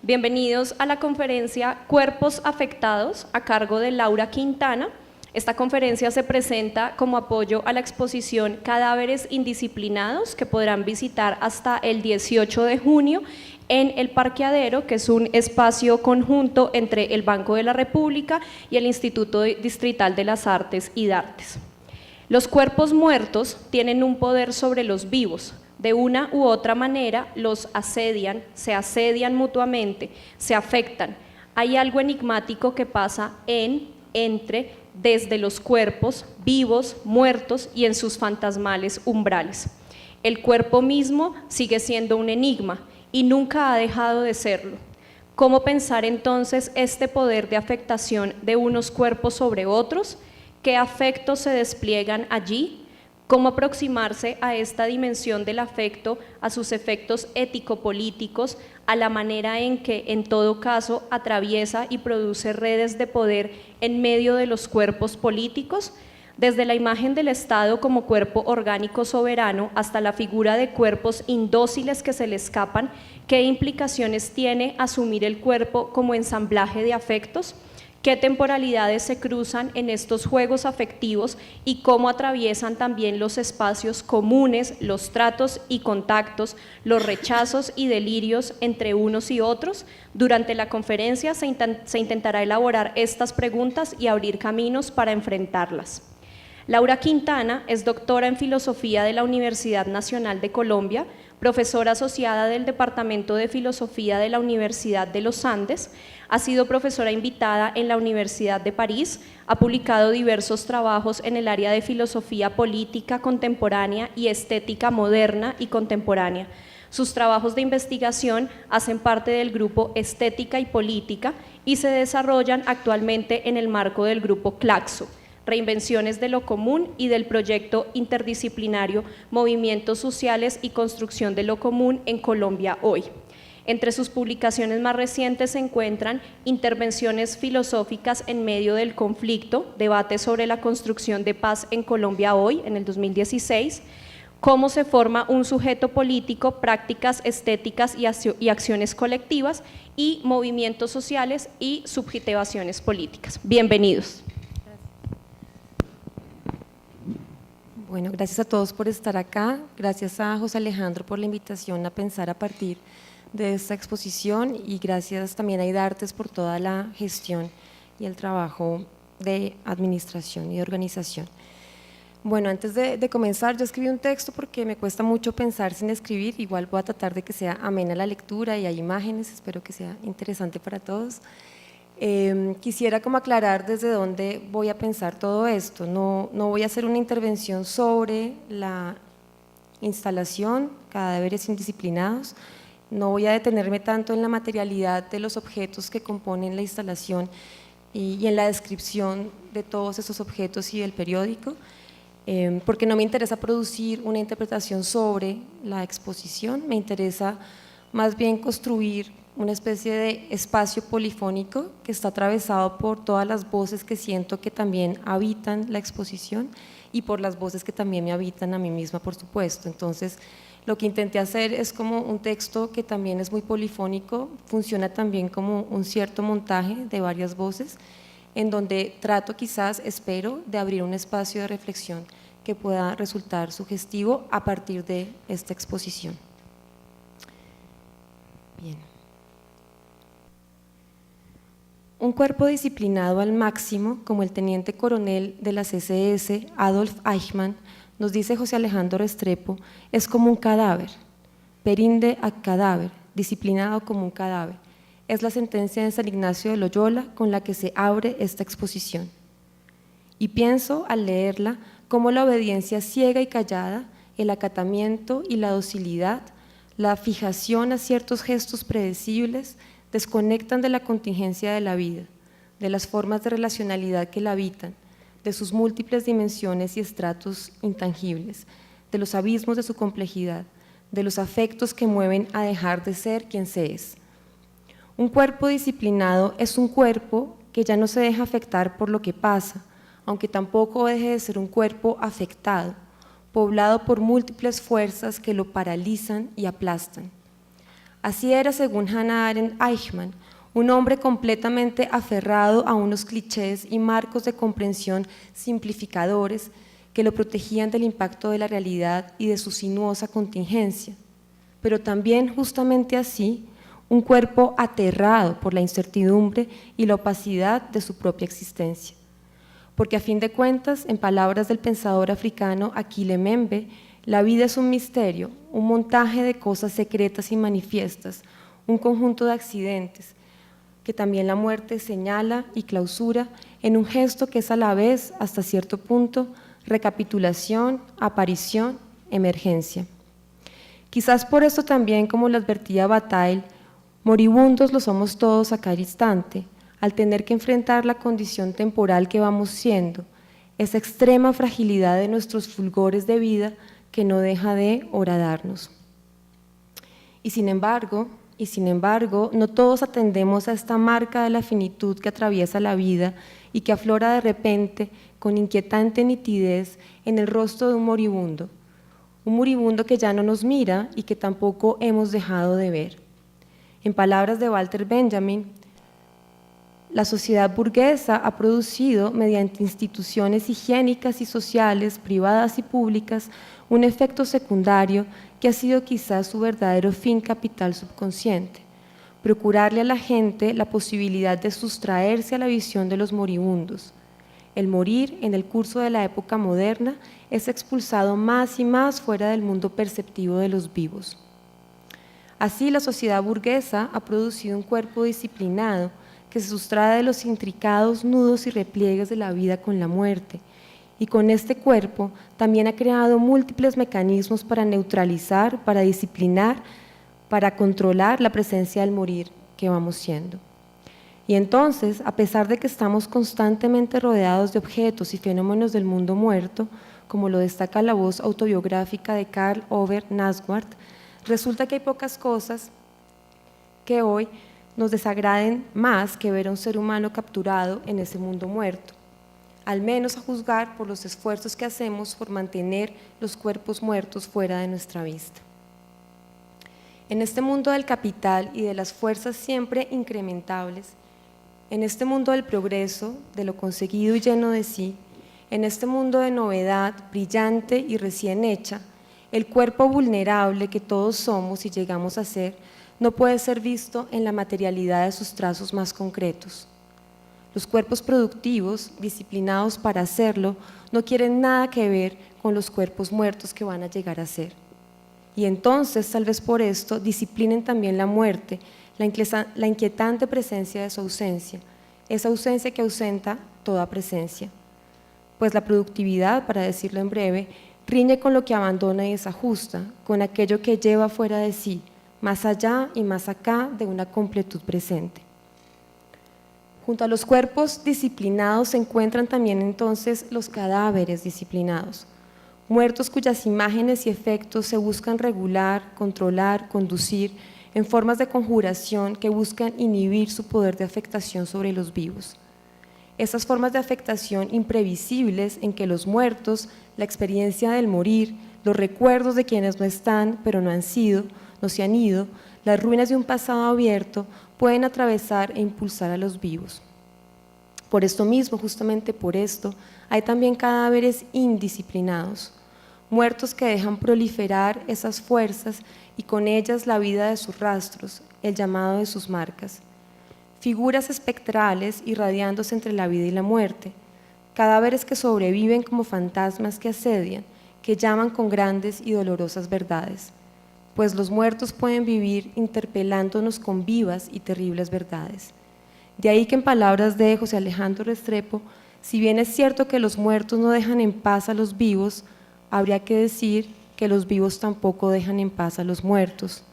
Bienvenidos a la conferencia Cuerpos Afectados, a cargo de Laura Quintana. Esta conferencia se presenta como apoyo a la exposición Cadáveres Indisciplinados, que podrán visitar hasta el 18 de junio en el Parqueadero, que es un espacio conjunto entre el Banco de la República y el Instituto Distrital de las Artes y Dartes. Los cuerpos muertos tienen un poder sobre los vivos. De una u otra manera los asedian, se asedian mutuamente, se afectan. Hay algo enigmático que pasa entre, desde los cuerpos vivos, muertos y en sus fantasmales umbrales. El cuerpo mismo sigue siendo un enigma y nunca ha dejado de serlo. ¿Cómo pensar entonces este poder de afectación de unos cuerpos sobre otros? ¿Qué afectos se despliegan allí? ¿Cómo aproximarse a esta dimensión del afecto, a sus efectos ético-políticos, a la manera en que, en todo caso, atraviesa y produce redes de poder en medio de los cuerpos políticos? Desde la imagen del Estado como cuerpo orgánico soberano hasta la figura de cuerpos indóciles que se le escapan, ¿qué implicaciones tiene asumir el cuerpo como ensamblaje de afectos? ¿Qué temporalidades se cruzan en estos juegos afectivos y cómo atraviesan también los espacios comunes, los tratos y contactos, los rechazos y delirios entre unos y otros? Durante la conferencia se intentará elaborar estas preguntas y abrir caminos para enfrentarlas. Laura Quintana es doctora en Filosofía de la Universidad Nacional de Colombia, profesora asociada del Departamento de Filosofía de la Universidad de los Andes, ha sido profesora invitada en la Universidad de París, ha publicado diversos trabajos en el área de filosofía política contemporánea y estética moderna y contemporánea. Sus trabajos de investigación hacen parte del grupo Estética y Política y se desarrollan actualmente en el marco del grupo Claxo, Reinvenciones de lo Común, y del proyecto interdisciplinario Movimientos Sociales y Construcción de lo Común en Colombia Hoy. Entre sus publicaciones más recientes se encuentran Intervenciones filosóficas en medio del conflicto, debate sobre la construcción de paz en Colombia Hoy, en el 2016, Cómo se forma un sujeto político, prácticas estéticas y acciones colectivas, y Movimientos sociales y subjetivaciones políticas. Bienvenidos. Bueno, gracias a todos por estar acá, gracias a José Alejandro por la invitación a pensar a partir de esta exposición y gracias también a IDARTES por toda la gestión y el trabajo de administración y de organización. Bueno, antes de comenzar, yo escribí un texto porque me cuesta mucho pensar sin escribir, igual voy a tratar de que sea amena la lectura y hay imágenes, espero que sea interesante para todos. Quisiera como aclarar desde dónde voy a pensar todo esto. No voy a hacer una intervención sobre la instalación Cadáveres Indisciplinados, no voy a detenerme tanto en la materialidad de los objetos que componen la instalación y en la descripción de todos esos objetos y del periódico, porque no me interesa producir una interpretación sobre la exposición, me interesa más bien construir una especie de espacio polifónico que está atravesado por todas las voces que siento que también habitan la exposición y por las voces que también me habitan a mí misma, por supuesto. Entonces, lo que intenté hacer es como un texto que también es muy polifónico, funciona también como un cierto montaje de varias voces, en donde trato quizás, espero, de abrir un espacio de reflexión que pueda resultar sugestivo a partir de esta exposición. Bien. Un cuerpo disciplinado al máximo, como el teniente coronel de las SS, Adolf Eichmann, nos dice José Alejandro Restrepo, es como un cadáver, perinde ad cadáver, disciplinado como un cadáver. Es la sentencia de San Ignacio de Loyola con la que se abre esta exposición. Y pienso al leerla cómo la obediencia ciega y callada, el acatamiento y la docilidad, la fijación a ciertos gestos predecibles, desconectan de la contingencia de la vida, de las formas de relacionalidad que la habitan, de sus múltiples dimensiones y estratos intangibles, de los abismos de su complejidad, de los afectos que mueven a dejar de ser quien se es. Un cuerpo disciplinado es un cuerpo que ya no se deja afectar por lo que pasa, aunque tampoco deje de ser un cuerpo afectado, poblado por múltiples fuerzas que lo paralizan y aplastan. Así era, según Hannah Arendt Eichmann, un hombre completamente aferrado a unos clichés y marcos de comprensión simplificadores que lo protegían del impacto de la realidad y de su sinuosa contingencia, pero también justamente así, un cuerpo aterrado por la incertidumbre y la opacidad de su propia existencia. Porque a fin de cuentas, en palabras del pensador africano Akile Membe, la vida es un misterio, un montaje de cosas secretas y manifiestas, un conjunto de accidentes, que también la muerte señala y clausura en un gesto que es a la vez, hasta cierto punto, recapitulación, aparición, emergencia. Quizás por esto también, como lo advertía Bataille, moribundos lo somos todos a cada instante, al tener que enfrentar la condición temporal que vamos siendo, esa extrema fragilidad de nuestros fulgores de vida que no deja de horadarnos. Y sin embargo, no todos atendemos a esta marca de la finitud que atraviesa la vida y que aflora de repente con inquietante nitidez en el rostro de un moribundo que ya no nos mira y que tampoco hemos dejado de ver. En palabras de Walter Benjamin, la sociedad burguesa ha producido, mediante instituciones higiénicas y sociales, privadas y públicas, un efecto secundario que ha sido quizás su verdadero fin capital subconsciente: procurarle a la gente la posibilidad de sustraerse a la visión de los moribundos. El morir, en el curso de la época moderna, es expulsado más y más fuera del mundo perceptivo de los vivos. Así, la sociedad burguesa ha producido un cuerpo disciplinado que se sustrae de los intricados nudos y repliegues de la vida con la muerte, y con este cuerpo también ha creado múltiples mecanismos para neutralizar, para disciplinar, para controlar la presencia del morir que vamos siendo. Y entonces, a pesar de que estamos constantemente rodeados de objetos y fenómenos del mundo muerto, como lo destaca la voz autobiográfica de Karl Ove Naswart, resulta que hay pocas cosas que hoy nos desagraden más que ver a un ser humano capturado en ese mundo muerto, al menos a juzgar por los esfuerzos que hacemos por mantener los cuerpos muertos fuera de nuestra vista. En este mundo del capital y de las fuerzas siempre incrementables, en este mundo del progreso, de lo conseguido y lleno de sí, en este mundo de novedad brillante y recién hecha, el cuerpo vulnerable que todos somos y llegamos a ser no puede ser visto en la materialidad de sus trazos más concretos. Los cuerpos productivos, disciplinados para hacerlo, no quieren nada que ver con los cuerpos muertos que van a llegar a ser. Y entonces, tal vez por esto, disciplinen también la muerte, la inquietante presencia de su ausencia, esa ausencia que ausenta toda presencia. Pues la productividad, para decirlo en breve, riñe con lo que abandona y desajusta, con aquello que lleva fuera de sí, más allá y más acá de una completud presente. Junto a los cuerpos disciplinados se encuentran también entonces los cadáveres disciplinados, muertos cuyas imágenes y efectos se buscan regular, controlar, conducir en formas de conjuración que buscan inhibir su poder de afectación sobre los vivos. Esas formas de afectación imprevisibles en que los muertos, la experiencia del morir, los recuerdos de quienes no están pero no se han ido, las ruinas de un pasado abierto pueden atravesar e impulsar a los vivos. Por esto mismo, justamente por esto, hay también cadáveres indisciplinados, muertos que dejan proliferar esas fuerzas y con ellas la vida de sus rastros, el llamado de sus marcas. Figuras espectrales irradiándose entre la vida y la muerte, cadáveres que sobreviven como fantasmas que asedian, que llaman con grandes y dolorosas verdades, pues los muertos pueden vivir interpelándonos con vivas y terribles verdades. De ahí que en palabras de José Alejandro Restrepo, si bien es cierto que los muertos no dejan en paz a los vivos, habría que decir que los vivos tampoco dejan en paz a los muertos.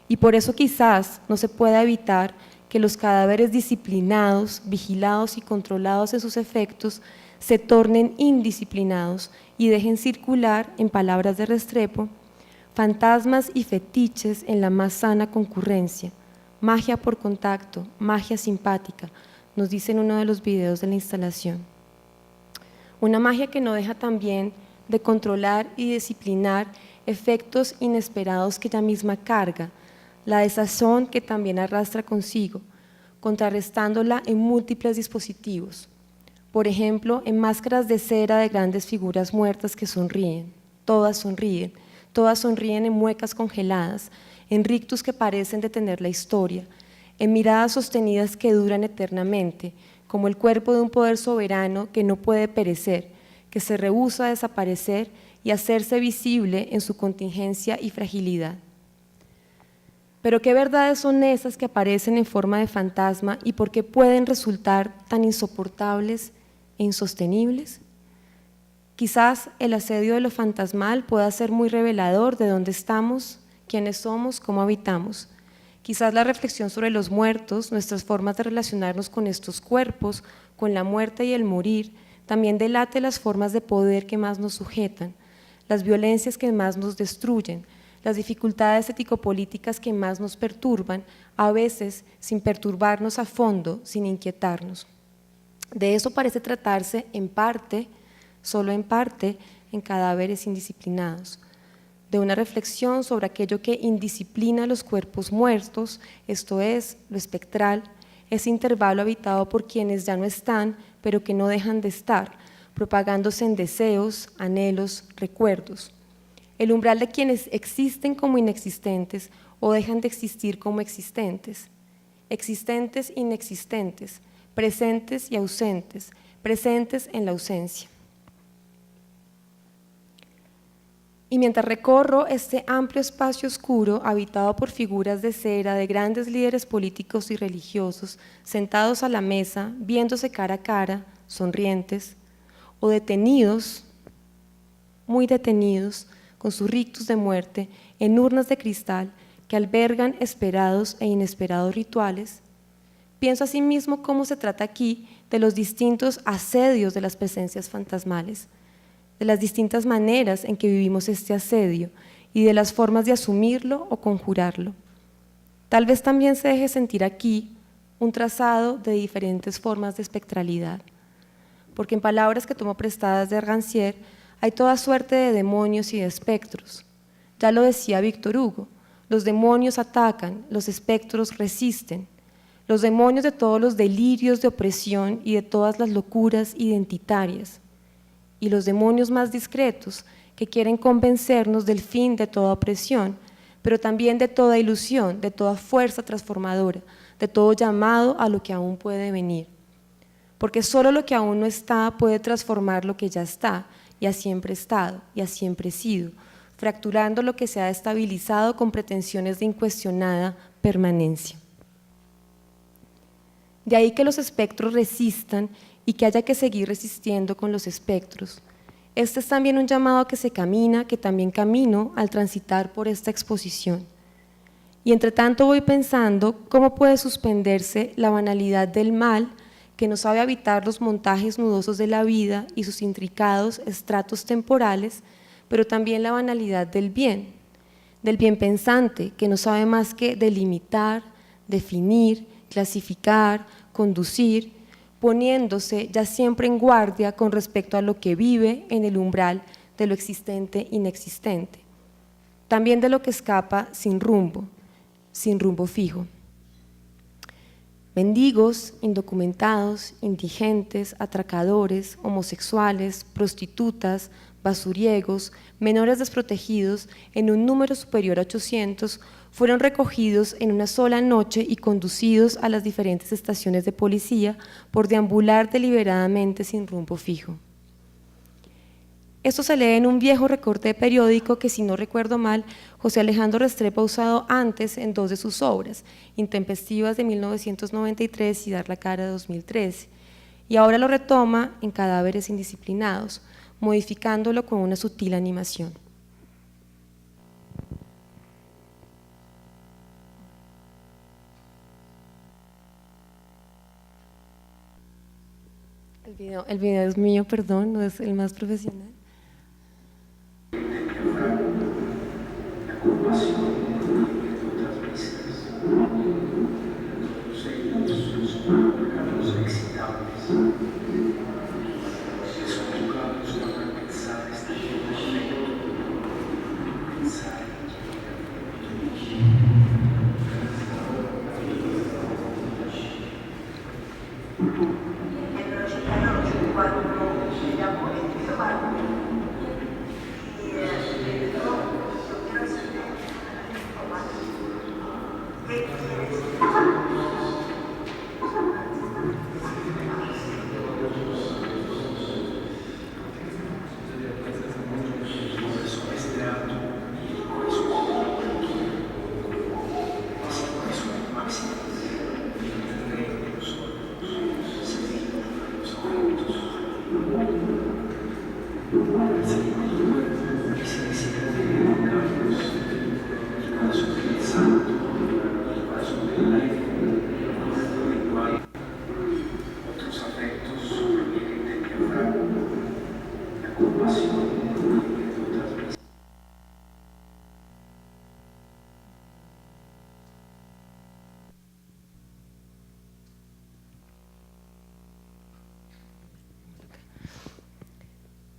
Y por eso quizás no se pueda evitar que los cadáveres disciplinados, vigilados y controlados en sus efectos se tornen indisciplinados y dejen circular, en palabras de Restrepo, fantasmas y fetiches en la más sana concurrencia, magia por contacto, magia simpática, nos dice en uno de los videos de la instalación. Una magia que no deja también de controlar y disciplinar efectos inesperados que ella misma carga, la desazón que también arrastra consigo, contrarrestándola en múltiples dispositivos. Por ejemplo, en máscaras de cera de grandes figuras muertas que sonríen, todas sonríen en muecas congeladas, en rictus que parecen detener la historia, en miradas sostenidas que duran eternamente, como el cuerpo de un poder soberano que no puede perecer, que se rehúsa a desaparecer y hacerse visible en su contingencia y fragilidad. Pero ¿qué verdades son esas que aparecen en forma de fantasma y por qué pueden resultar tan insoportables e insostenibles? Quizás el asedio de lo fantasmal pueda ser muy revelador de dónde estamos, quiénes somos, cómo habitamos. Quizás la reflexión sobre los muertos, nuestras formas de relacionarnos con estos cuerpos, con la muerte y el morir, también delate las formas de poder que más nos sujetan, las violencias que más nos destruyen, las dificultades ético-políticas que más nos perturban, a veces sin perturbarnos a fondo, sin inquietarnos. De eso parece tratarse en parte, solo en parte, en Cadáveres Indisciplinados, de una reflexión sobre aquello que indisciplina los cuerpos muertos, esto es, lo espectral, ese intervalo habitado por quienes ya no están, pero que no dejan de estar, propagándose en deseos, anhelos, recuerdos. El umbral de quienes existen como inexistentes o dejan de existir como existentes, existentes inexistentes, presentes y ausentes, presentes en la ausencia. Y mientras recorro este amplio espacio oscuro habitado por figuras de cera de grandes líderes políticos y religiosos sentados a la mesa, viéndose cara a cara, sonrientes, o detenidos, muy detenidos, con sus rictus de muerte en urnas de cristal que albergan esperados e inesperados rituales, pienso asimismo cómo se trata aquí de los distintos asedios de las presencias fantasmales, de las distintas maneras en que vivimos este asedio y de las formas de asumirlo o conjurarlo. Tal vez también se deje sentir aquí un trazado de diferentes formas de espectralidad, porque en palabras que tomo prestadas de Rancière hay toda suerte de demonios y de espectros. Ya lo decía Víctor Hugo, los demonios atacan, los espectros resisten, los demonios de todos los delirios de opresión y de todas las locuras identitarias, y los demonios más discretos que quieren convencernos del fin de toda opresión, pero también de toda ilusión, de toda fuerza transformadora, de todo llamado a lo que aún puede venir. Porque solo lo que aún no está puede transformar lo que ya está, y ha siempre estado, y ha siempre sido, fracturando lo que se ha estabilizado con pretensiones de incuestionada permanencia. De ahí que los espectros resistan y que haya que seguir resistiendo con los espectros. Este es también un llamado a que se camina, que también camino al transitar por esta exposición. Y entre tanto voy pensando cómo puede suspenderse la banalidad del mal que no sabe habitar los montajes nudosos de la vida y sus intricados estratos temporales, pero también la banalidad del bien pensante que no sabe más que delimitar, definir, clasificar, conducir, poniéndose ya siempre en guardia con respecto a lo que vive en el umbral de lo existente inexistente, también de lo que escapa sin rumbo fijo. Mendigos, indocumentados, indigentes, atracadores, homosexuales, prostitutas, basuriegos, menores desprotegidos, en un número superior a 800, fueron recogidos en una sola noche y conducidos a las diferentes estaciones de policía por deambular deliberadamente sin rumbo fijo. Esto se lee en un viejo recorte de periódico que, si no recuerdo mal, José Alejandro Restrepo ha usado antes en dos de sus obras, Intempestivas de 1993 y Dar la cara de 2013, y ahora lo retoma en Cadáveres Indisciplinados, modificándolo con una sutil animación. El video es mío, perdón, no es el más profesional.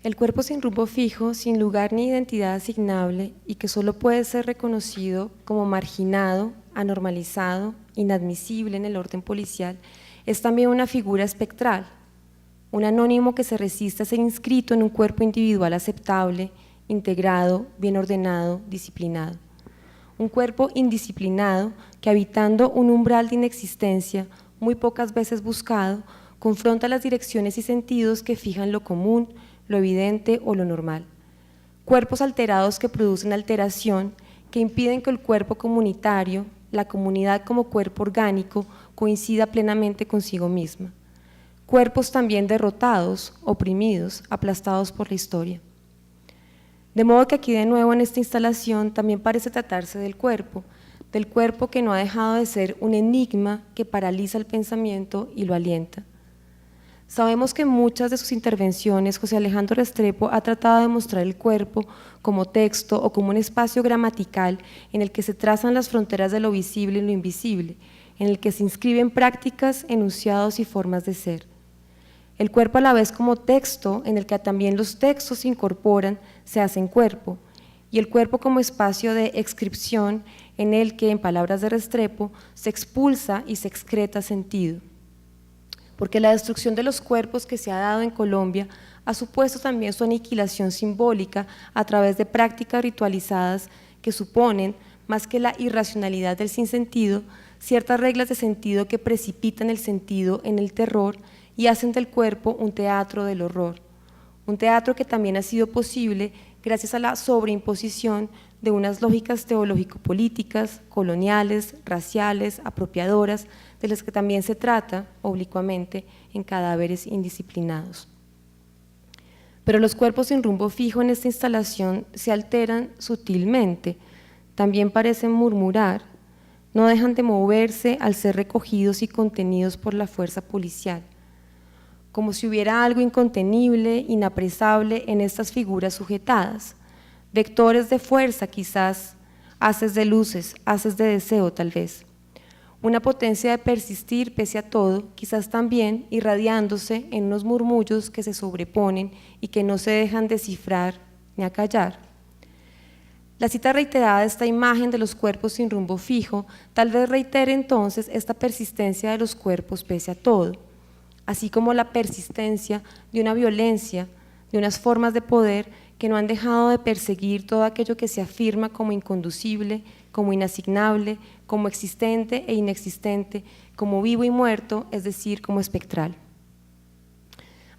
El cuerpo sin rumbo fijo, sin lugar ni identidad asignable y que solo puede ser reconocido como marginado, anormalizado, inadmisible en el orden policial, es también una figura espectral, un anónimo que se resiste a ser inscrito en un cuerpo individual aceptable, integrado, bien ordenado, disciplinado. Un cuerpo indisciplinado que, habitando un umbral de inexistencia muy pocas veces buscado, confronta las direcciones y sentidos que fijan lo común, lo evidente o lo normal. Cuerpos alterados que producen alteración, que impiden que el cuerpo comunitario, la comunidad como cuerpo orgánico, coincida plenamente consigo misma. Cuerpos también derrotados, oprimidos, aplastados por la historia. De modo que aquí de nuevo en esta instalación también parece tratarse del cuerpo que no ha dejado de ser un enigma que paraliza el pensamiento y lo alienta. Sabemos que en muchas de sus intervenciones José Alejandro Restrepo ha tratado de mostrar el cuerpo como texto o como un espacio gramatical en el que se trazan las fronteras de lo visible y lo invisible, en el que se inscriben prácticas, enunciados y formas de ser. El cuerpo a la vez como texto en el que también los textos se incorporan, se hacen cuerpo, y el cuerpo como espacio de exscripción en el que, en palabras de Restrepo, se expulsa y se excreta sentido. Porque la destrucción de los cuerpos que se ha dado en Colombia ha supuesto también su aniquilación simbólica a través de prácticas ritualizadas que suponen, más que la irracionalidad del sinsentido, ciertas reglas de sentido que precipitan el sentido en el terror y hacen del cuerpo un teatro del horror. Un teatro que también ha sido posible gracias a la sobreimposición de unas lógicas teológico-políticas, coloniales, raciales, apropiadoras, de las que también se trata, oblicuamente, en Cadáveres indisciplinados. Pero los cuerpos sin rumbo fijo en esta instalación se alteran sutilmente, también parecen murmurar, no dejan de moverse al ser recogidos y contenidos por la fuerza policial, como si hubiera algo incontenible, inapresable en estas figuras sujetadas, vectores de fuerza quizás, haces de luces, haces de deseo tal vez, una potencia de persistir pese a todo, quizás también irradiándose en unos murmullos que se sobreponen y que no se dejan descifrar ni acallar. La cita reiterada de esta imagen de los cuerpos sin rumbo fijo tal vez reitere entonces esta persistencia de los cuerpos pese a todo, así como la persistencia de una violencia, de unas formas de poder que no han dejado de perseguir todo aquello que se afirma como inconducible, como inasignable, como existente e inexistente, como vivo y muerto, es decir, como espectral.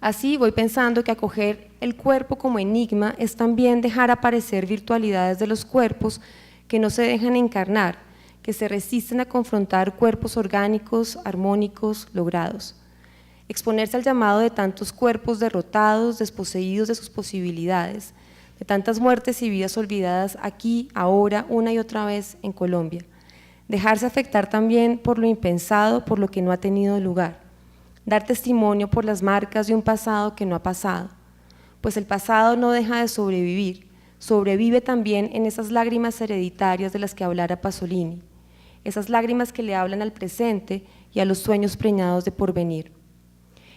Así voy pensando que acoger el cuerpo como enigma es también dejar aparecer virtualidades de los cuerpos que no se dejan encarnar, que se resisten a confrontar cuerpos orgánicos, armónicos, logrados. Exponerse al llamado de tantos cuerpos derrotados, desposeídos de sus posibilidades, de tantas muertes y vidas olvidadas aquí, ahora, una y otra vez en Colombia. Dejarse afectar también por lo impensado, por lo que no ha tenido lugar. Dar testimonio por las marcas de un pasado que no ha pasado, pues el pasado no deja de sobrevivir, sobrevive también en esas lágrimas hereditarias de las que hablara Pasolini, esas lágrimas que le hablan al presente y a los sueños preñados de porvenir.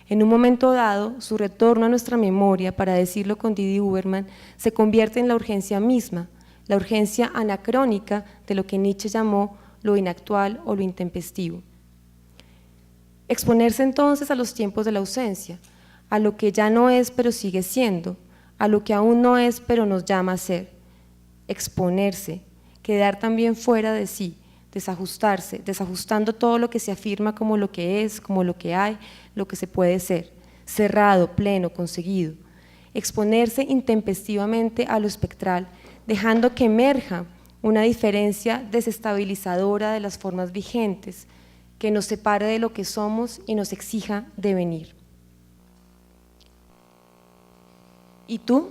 En un momento dado, su retorno a nuestra memoria, para decirlo con Didi Huberman, se convierte en la urgencia misma, la urgencia anacrónica de lo que Nietzsche llamó lo inactual o lo intempestivo. Exponerse entonces a los tiempos de la ausencia, a lo que ya no es pero sigue siendo, a lo que aún no es pero nos llama a ser. Exponerse, quedar también fuera de sí, desajustarse, desajustando todo lo que se afirma como lo que es, como lo que hay, lo que se puede ser, cerrado, pleno, conseguido. Exponerse intempestivamente a lo espectral, dejando que emerja una diferencia desestabilizadora de las formas vigentes, que nos separe de lo que somos y nos exija devenir. ¿Y tú?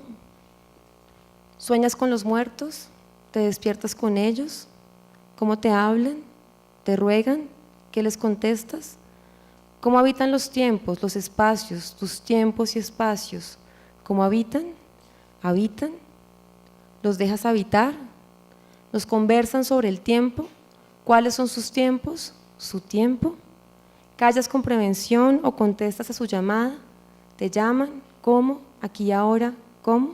¿Sueñas con los muertos? ¿Te despiertas con ellos? ¿Cómo te hablan? ¿Te ruegan? ¿Qué les contestas? ¿Cómo habitan los tiempos, los espacios, tus tiempos y espacios? ¿Cómo habitan? ¿Habitan? ¿Los dejas habitar? ¿Nos conversan sobre el tiempo? ¿Cuáles son sus tiempos? ¿Su tiempo? ¿Callas con prevención o contestas a su llamada? ¿Te llaman? ¿Cómo? ¿Aquí y ahora? ¿Cómo?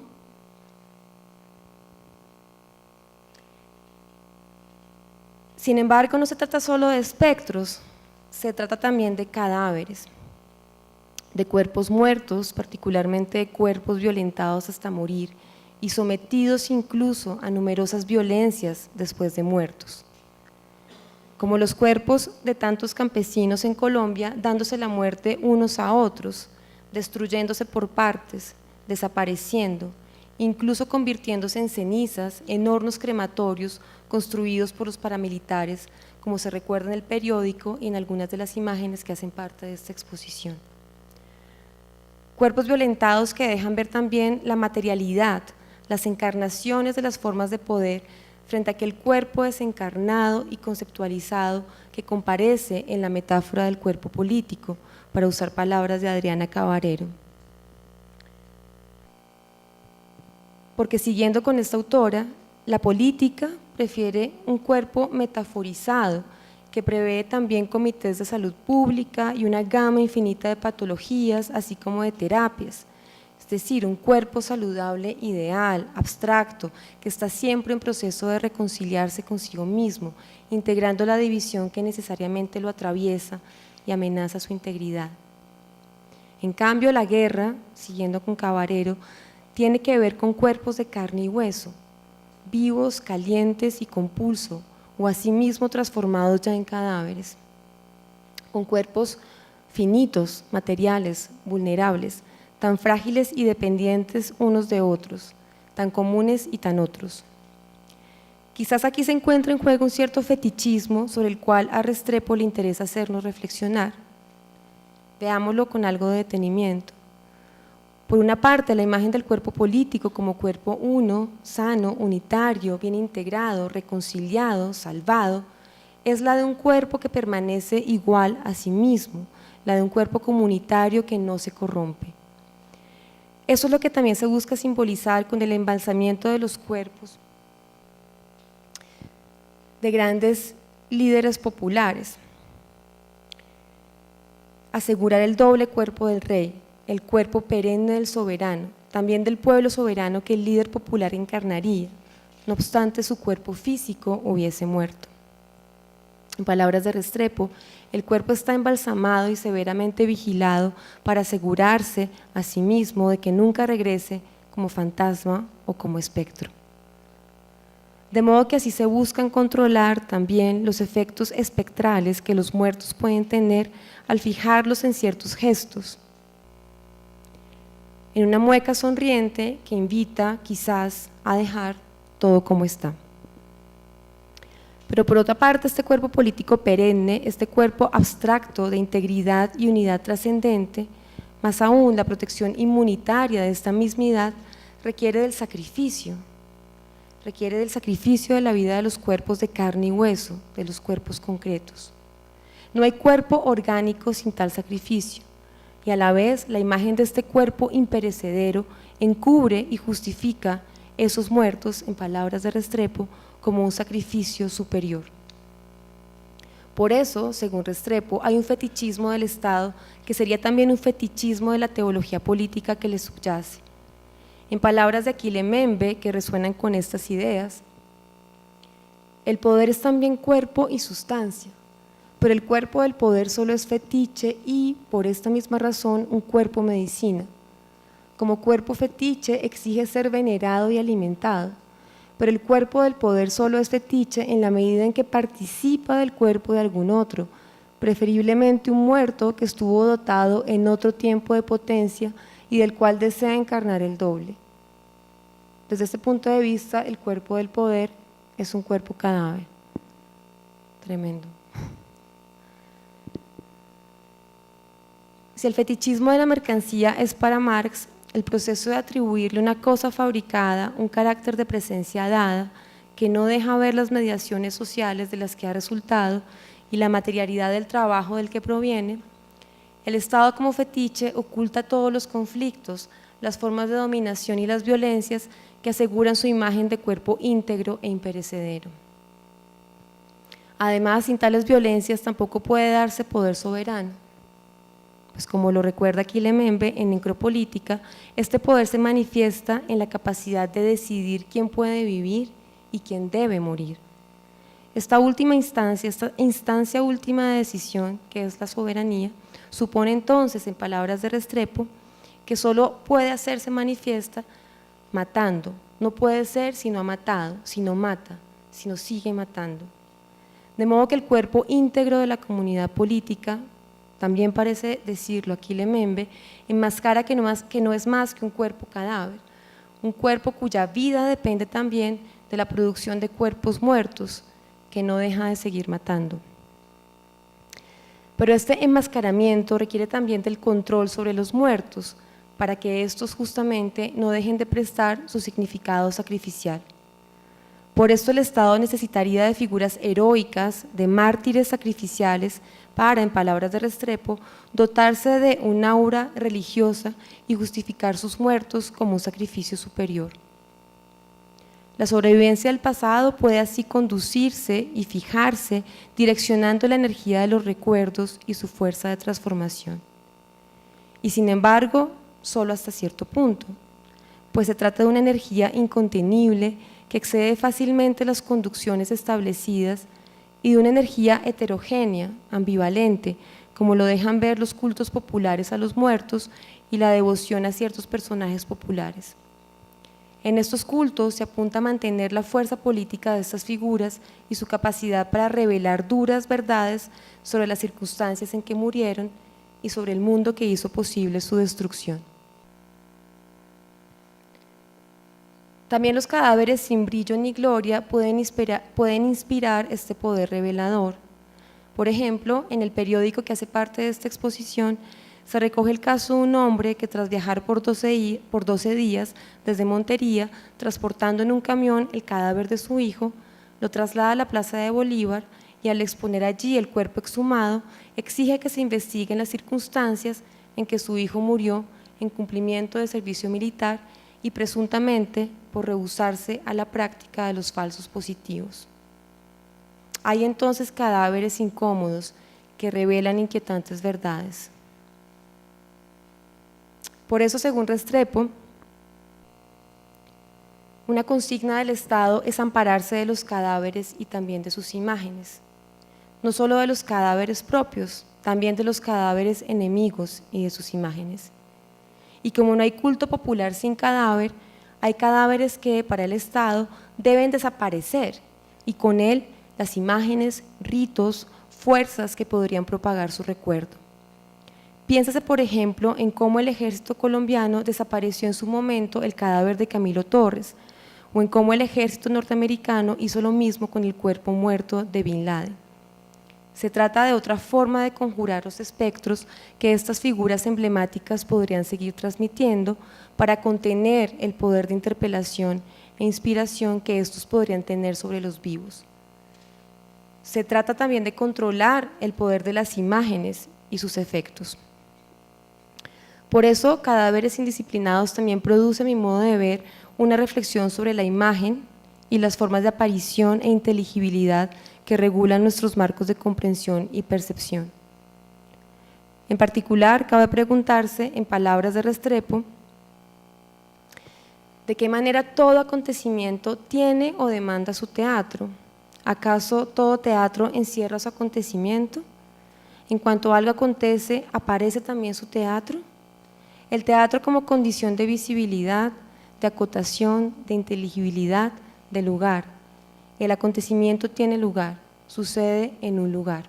Sin embargo, no se trata solo de espectros, se trata también de cadáveres, de cuerpos muertos, particularmente de cuerpos violentados hasta morir y sometidos incluso a numerosas violencias después de muertos. Como los cuerpos de tantos campesinos en Colombia dándose la muerte unos a otros, destruyéndose por partes, desapareciendo, incluso convirtiéndose en cenizas en hornos crematorios construidos por los paramilitares, como se recuerda en el periódico y en algunas de las imágenes que hacen parte de esta exposición. Cuerpos violentados que dejan ver también la materialidad, las encarnaciones de las formas de poder frente a aquel cuerpo desencarnado y conceptualizado que comparece en la metáfora del cuerpo político, para usar palabras de Adriana Cabarero. Porque siguiendo con esta autora, la política prefiere un cuerpo metaforizado que prevé también comités de salud pública y una gama infinita de patologías, así como de terapias. Es decir, un cuerpo saludable ideal, abstracto, que está siempre en proceso de reconciliarse consigo mismo, integrando la división que necesariamente lo atraviesa y amenaza su integridad. En cambio, la guerra, siguiendo con Cabarero, tiene que ver con cuerpos de carne y hueso, vivos, calientes y con pulso, o asimismo transformados ya en cadáveres, con cuerpos finitos, materiales, vulnerables, tan frágiles y dependientes unos de otros, tan comunes y tan otros. Quizás aquí se encuentra en juego un cierto fetichismo sobre el cual a Restrepo le interesa hacernos reflexionar. Veámoslo con algo de detenimiento. Por una parte, la imagen del cuerpo político como cuerpo uno, sano, unitario, bien integrado, reconciliado, salvado, es la de un cuerpo que permanece igual a sí mismo, la de un cuerpo comunitario que no se corrompe. Eso es lo que también se busca simbolizar con el embalsamiento de los cuerpos de grandes líderes populares. Asegurar el doble cuerpo del rey, el cuerpo perenne del soberano, también del pueblo soberano que el líder popular encarnaría, no obstante su cuerpo físico hubiese muerto. En palabras de Restrepo, el cuerpo está embalsamado y severamente vigilado para asegurarse a sí mismo de que nunca regrese como fantasma o como espectro. De modo que así se buscan controlar también los efectos espectrales que los muertos pueden tener al fijarlos en ciertos gestos, en una mueca sonriente que invita quizás a dejar todo como está. Pero por otra parte, este cuerpo político perenne, este cuerpo abstracto de integridad y unidad trascendente, más aún la protección inmunitaria de esta mismidad, requiere del sacrificio de la vida de los cuerpos de carne y hueso, de los cuerpos concretos. No hay cuerpo orgánico sin tal sacrificio, y a la vez la imagen de este cuerpo imperecedero encubre y justifica esos muertos, en palabras de Restrepo, como un sacrificio superior. Por eso, según Restrepo, hay un fetichismo del Estado que sería también un fetichismo de la teología política que le subyace. En palabras de Achille Mbembe, que resuenan con estas ideas, el poder es también cuerpo y sustancia. pero el cuerpo del poder solo es fetiche y, por esta misma razón, un cuerpo medicina. Como cuerpo fetiche exige ser venerado y alimentado, pero el cuerpo del poder solo es fetiche en la medida en que participa del cuerpo de algún otro, preferiblemente un muerto que estuvo dotado en otro tiempo de potencia y del cual desea encarnar el doble. Desde este punto de vista, el cuerpo del poder es un cuerpo cadáver. Tremendo. Si el fetichismo de la mercancía es para Marx el proceso de atribuirle una cosa fabricada un carácter de presencia dada que no deja ver las mediaciones sociales de las que ha resultado y la materialidad del trabajo del que proviene, el Estado como fetiche oculta todos los conflictos, las formas de dominación y las violencias que aseguran su imagen de cuerpo íntegro e imperecedero. Además, sin tales violencias tampoco puede darse poder soberano. Pues como lo recuerda Quilemembe en Necropolítica, este poder se manifiesta en la capacidad de decidir quién puede vivir y quién debe morir. Esta instancia última de decisión, que es la soberanía, supone entonces, en palabras de Restrepo, que solo puede hacerse manifiesta matando, no puede ser si no ha matado, si no mata, sino sigue matando. De modo que el cuerpo íntegro de la comunidad política, también parece decirlo aquí Quilemembe, enmascara que no es más que un cuerpo cadáver, un cuerpo cuya vida depende también de la producción de cuerpos muertos, que no deja de seguir matando. Pero este enmascaramiento requiere también del control sobre los muertos, para que estos justamente no dejen de prestar su significado sacrificial. Por esto el Estado necesitaría de figuras heroicas, de mártires sacrificiales, para, en palabras de Restrepo, dotarse de un aura religiosa y justificar sus muertos como un sacrificio superior. La sobrevivencia del pasado puede así conducirse y fijarse, direccionando la energía de los recuerdos y su fuerza de transformación. Y sin embargo, solo hasta cierto punto, pues se trata de una energía incontenible que excede fácilmente las conducciones establecidas y de una energía heterogénea, ambivalente, como lo dejan ver los cultos populares a los muertos y la devoción a ciertos personajes populares. En estos cultos se apunta a mantener la fuerza política de estas figuras y su capacidad para revelar duras verdades sobre las circunstancias en que murieron y sobre el mundo que hizo posible su destrucción. También los cadáveres sin brillo ni gloria pueden inspirar este poder revelador. Por ejemplo, en el periódico que hace parte de esta exposición, se recoge el caso de un hombre que tras viajar por 12 días desde Montería, transportando en un camión el cadáver de su hijo, lo traslada a la Plaza de Bolívar y al exponer allí el cuerpo exhumado, exige que se investiguen las circunstancias en que su hijo murió en cumplimiento de servicio militar y presuntamente por rehusarse a la práctica de los falsos positivos. Hay entonces cadáveres incómodos que revelan inquietantes verdades. Por eso, según Restrepo, una consigna del Estado es ampararse de los cadáveres y también de sus imágenes, no solo de los cadáveres propios, también de los cadáveres enemigos y de sus imágenes. Y como no hay culto popular sin cadáver, hay cadáveres que para el Estado deben desaparecer y con él las imágenes, ritos, fuerzas que podrían propagar su recuerdo. Piénsase, por ejemplo, en cómo el ejército colombiano desapareció en su momento el cadáver de Camilo Torres, o en cómo el ejército norteamericano hizo lo mismo con el cuerpo muerto de Bin Laden. Se trata de otra forma de conjurar los espectros que estas figuras emblemáticas podrían seguir transmitiendo para contener el poder de interpelación e inspiración que estos podrían tener sobre los vivos. Se trata también de controlar el poder de las imágenes y sus efectos. Por eso, Cadáveres Indisciplinados también produce, a mi modo de ver, una reflexión sobre la imagen y las formas de aparición e inteligibilidad que regulan nuestros marcos de comprensión y percepción. En particular, cabe preguntarse, en palabras de Restrepo, ¿de qué manera todo acontecimiento tiene o demanda su teatro? ¿Acaso todo teatro encierra su acontecimiento? En cuanto algo acontece, ¿aparece también su teatro? El teatro como condición de visibilidad, de acotación, de inteligibilidad, de lugar. El acontecimiento tiene lugar, sucede en un lugar.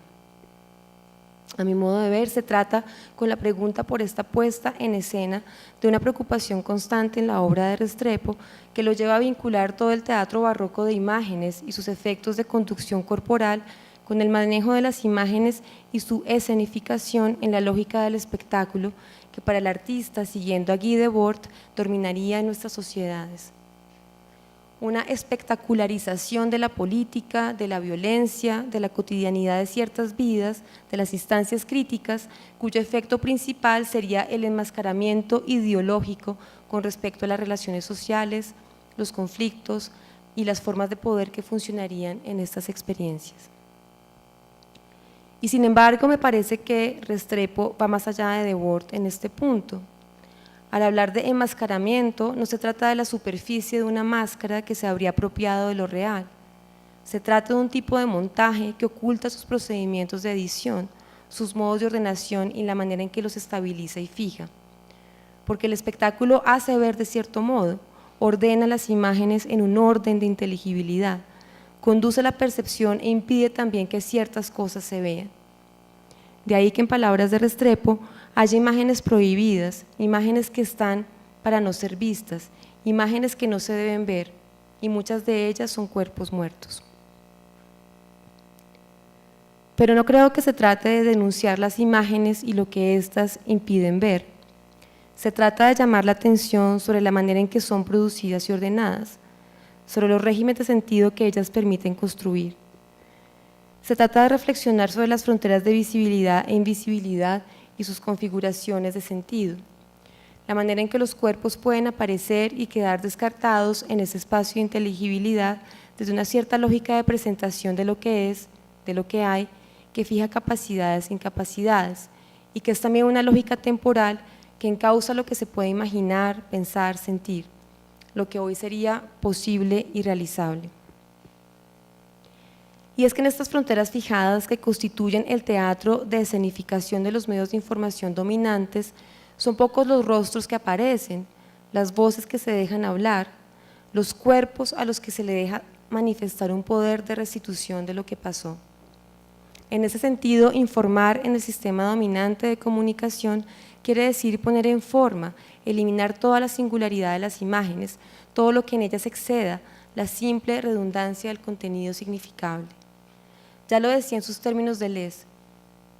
A mi modo de ver, se trata con la pregunta por esta puesta en escena de una preocupación constante en la obra de Restrepo que lo lleva a vincular todo el teatro barroco de imágenes y sus efectos de conducción corporal con el manejo de las imágenes y su escenificación en la lógica del espectáculo que para el artista, siguiendo a Guy Debord, dominaría en nuestras sociedades. Una espectacularización de la política, de la violencia, de la cotidianidad de ciertas vidas, de las instancias críticas, cuyo efecto principal sería el enmascaramiento ideológico con respecto a las relaciones sociales, los conflictos y las formas de poder que funcionarían en estas experiencias. Y sin embargo, me parece que Restrepo va más allá de Debord en este punto. Al hablar de enmascaramiento, no se trata de la superficie de una máscara que se habría apropiado de lo real. Se trata de un tipo de montaje que oculta sus procedimientos de edición, sus modos de ordenación y la manera en que los estabiliza y fija. Porque el espectáculo hace ver de cierto modo, ordena las imágenes en un orden de inteligibilidad, conduce la percepción e impide también que ciertas cosas se vean. De ahí que en palabras de Restrepo haya imágenes prohibidas, imágenes que están para no ser vistas, imágenes que no se deben ver, y muchas de ellas son cuerpos muertos. Pero no creo que se trate de denunciar las imágenes y lo que éstas impiden ver. Se trata de llamar la atención sobre la manera en que son producidas y ordenadas, sobre los regímenes de sentido que ellas permiten construir. Se trata de reflexionar sobre las fronteras de visibilidad e invisibilidad y sus configuraciones de sentido, la manera en que los cuerpos pueden aparecer y quedar descartados en ese espacio de inteligibilidad desde una cierta lógica de presentación de lo que es, de lo que hay, que fija capacidades e incapacidades, y que es también una lógica temporal que encausa lo que se puede imaginar, pensar, sentir, lo que hoy sería posible y realizable. Y es que en estas fronteras fijadas que constituyen el teatro de escenificación de los medios de información dominantes, son pocos los rostros que aparecen, las voces que se dejan hablar, los cuerpos a los que se le deja manifestar un poder de restitución de lo que pasó. En ese sentido, informar en el sistema dominante de comunicación quiere decir poner en forma, eliminar toda la singularidad de las imágenes, todo lo que en ellas exceda la simple redundancia del contenido significable. Ya lo decía en sus términos Deleuze,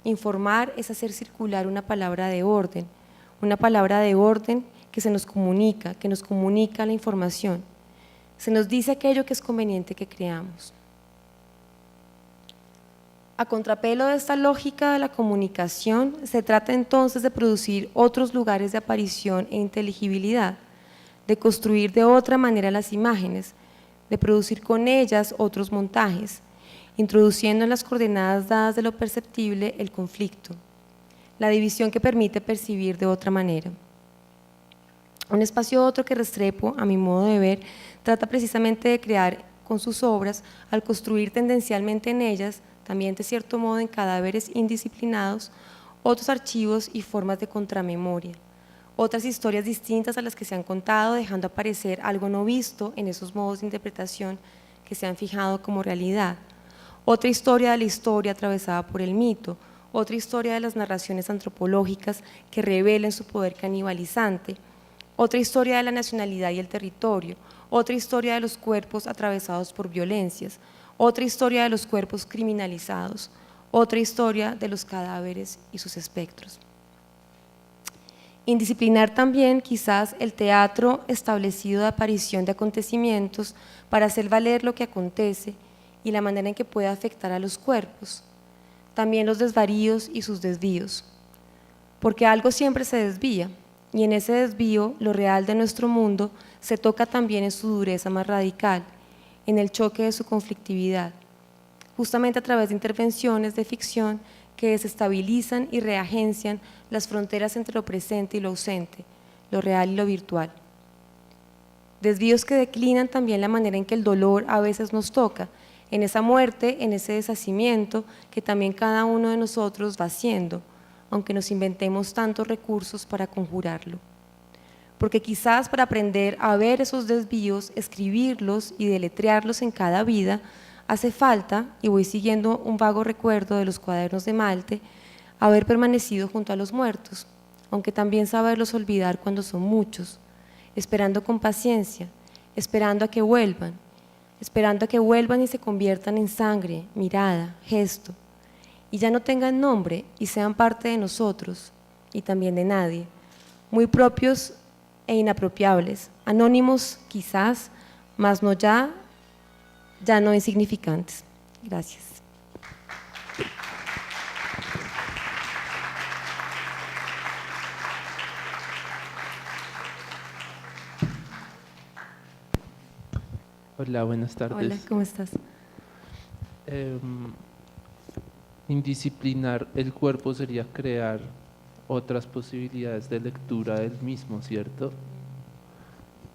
informar es hacer circular una palabra de orden que se nos comunica, que nos comunica la información, se nos dice aquello que es conveniente que creamos. A contrapelo de esta lógica de la comunicación, se trata entonces de producir otros lugares de aparición e inteligibilidad, de construir de otra manera las imágenes, de producir con ellas otros montajes, introduciendo en las coordenadas dadas de lo perceptible el conflicto, la división que permite percibir de otra manera. Un espacio otro que Restrepo, a mi modo de ver, trata precisamente de crear con sus obras, al construir tendencialmente en ellas, también de cierto modo en cadáveres indisciplinados, otros archivos y formas de contramemoria, otras historias distintas a las que se han contado, dejando aparecer algo no visto en esos modos de interpretación que se han fijado como realidad, otra historia de la historia atravesada por el mito, otra historia de las narraciones antropológicas que revelen su poder canibalizante, otra historia de la nacionalidad y el territorio, otra historia de los cuerpos atravesados por violencias, otra historia de los cuerpos criminalizados, otra historia de los cadáveres y sus espectros. Indisciplinar también quizás el teatro establecido de aparición de acontecimientos para hacer valer lo que acontece y la manera en que puede afectar a los cuerpos, también los desvaríos y sus desvíos, porque algo siempre se desvía y en ese desvío lo real de nuestro mundo se toca también en su dureza más radical, en el choque de su conflictividad, justamente a través de intervenciones de ficción que desestabilizan y reagencian las fronteras entre lo presente y lo ausente, lo real y lo virtual. Desvíos que declinan también la manera en que el dolor a veces nos toca, en esa muerte, en ese deshacimiento que también cada uno de nosotros va haciendo, aunque nos inventemos tantos recursos para conjurarlo. Porque quizás para aprender a ver esos desvíos, escribirlos y deletrearlos en cada vida, hace falta, y voy siguiendo un vago recuerdo de los cuadernos de Malte, haber permanecido junto a los muertos, aunque también saberlos olvidar cuando son muchos, esperando con paciencia, esperando a que vuelvan y se conviertan en sangre, mirada, gesto, y ya no tengan nombre y sean parte de nosotros y también de nadie, muy propios e inapropiables, anónimos quizás, mas ya no insignificantes. Gracias. Hola, buenas tardes. Hola, ¿cómo estás? Indisciplinar el cuerpo sería crear otras posibilidades de lectura del mismo, ¿cierto?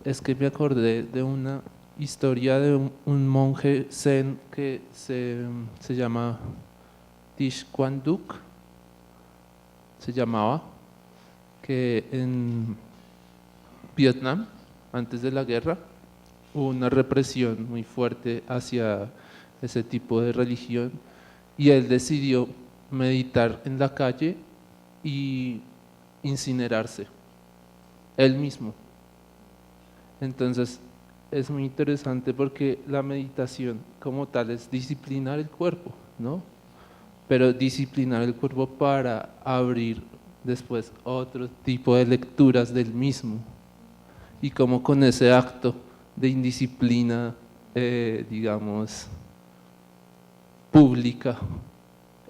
Es que me acordé de una historia de un monje zen que se llama Thich Quang Duc, se llamaba, que en Vietnam, antes de la guerra, hubo una represión muy fuerte hacia ese tipo de religión y él decidió meditar en la calle y incinerarse, él mismo. Entonces es muy interesante porque la meditación como tal es disciplinar el cuerpo, ¿no? Pero disciplinar el cuerpo para abrir después otro tipo de lecturas del mismo. Y como con ese acto de indisciplina, digamos, pública,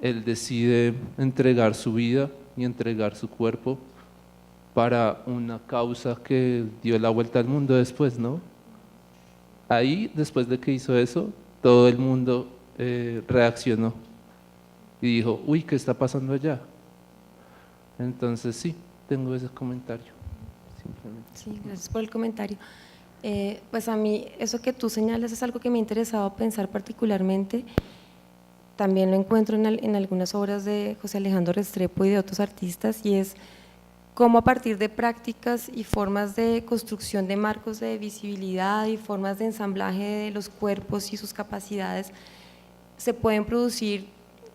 él decide entregar su vida y entregar su cuerpo para una causa que dio la vuelta al mundo después, ¿no? Ahí, después de que hizo eso, todo el mundo reaccionó y dijo, uy, ¿qué está pasando allá? Entonces sí, tengo ese comentario, simplemente. Sí, gracias por el comentario. Pues a mí eso que tú señalas es algo que me ha interesado pensar particularmente. También lo encuentro en algunas obras de José Alejandro Restrepo y de otros artistas, y es cómo a partir de prácticas y formas de construcción de marcos de visibilidad y formas de ensamblaje de los cuerpos y sus capacidades se pueden producir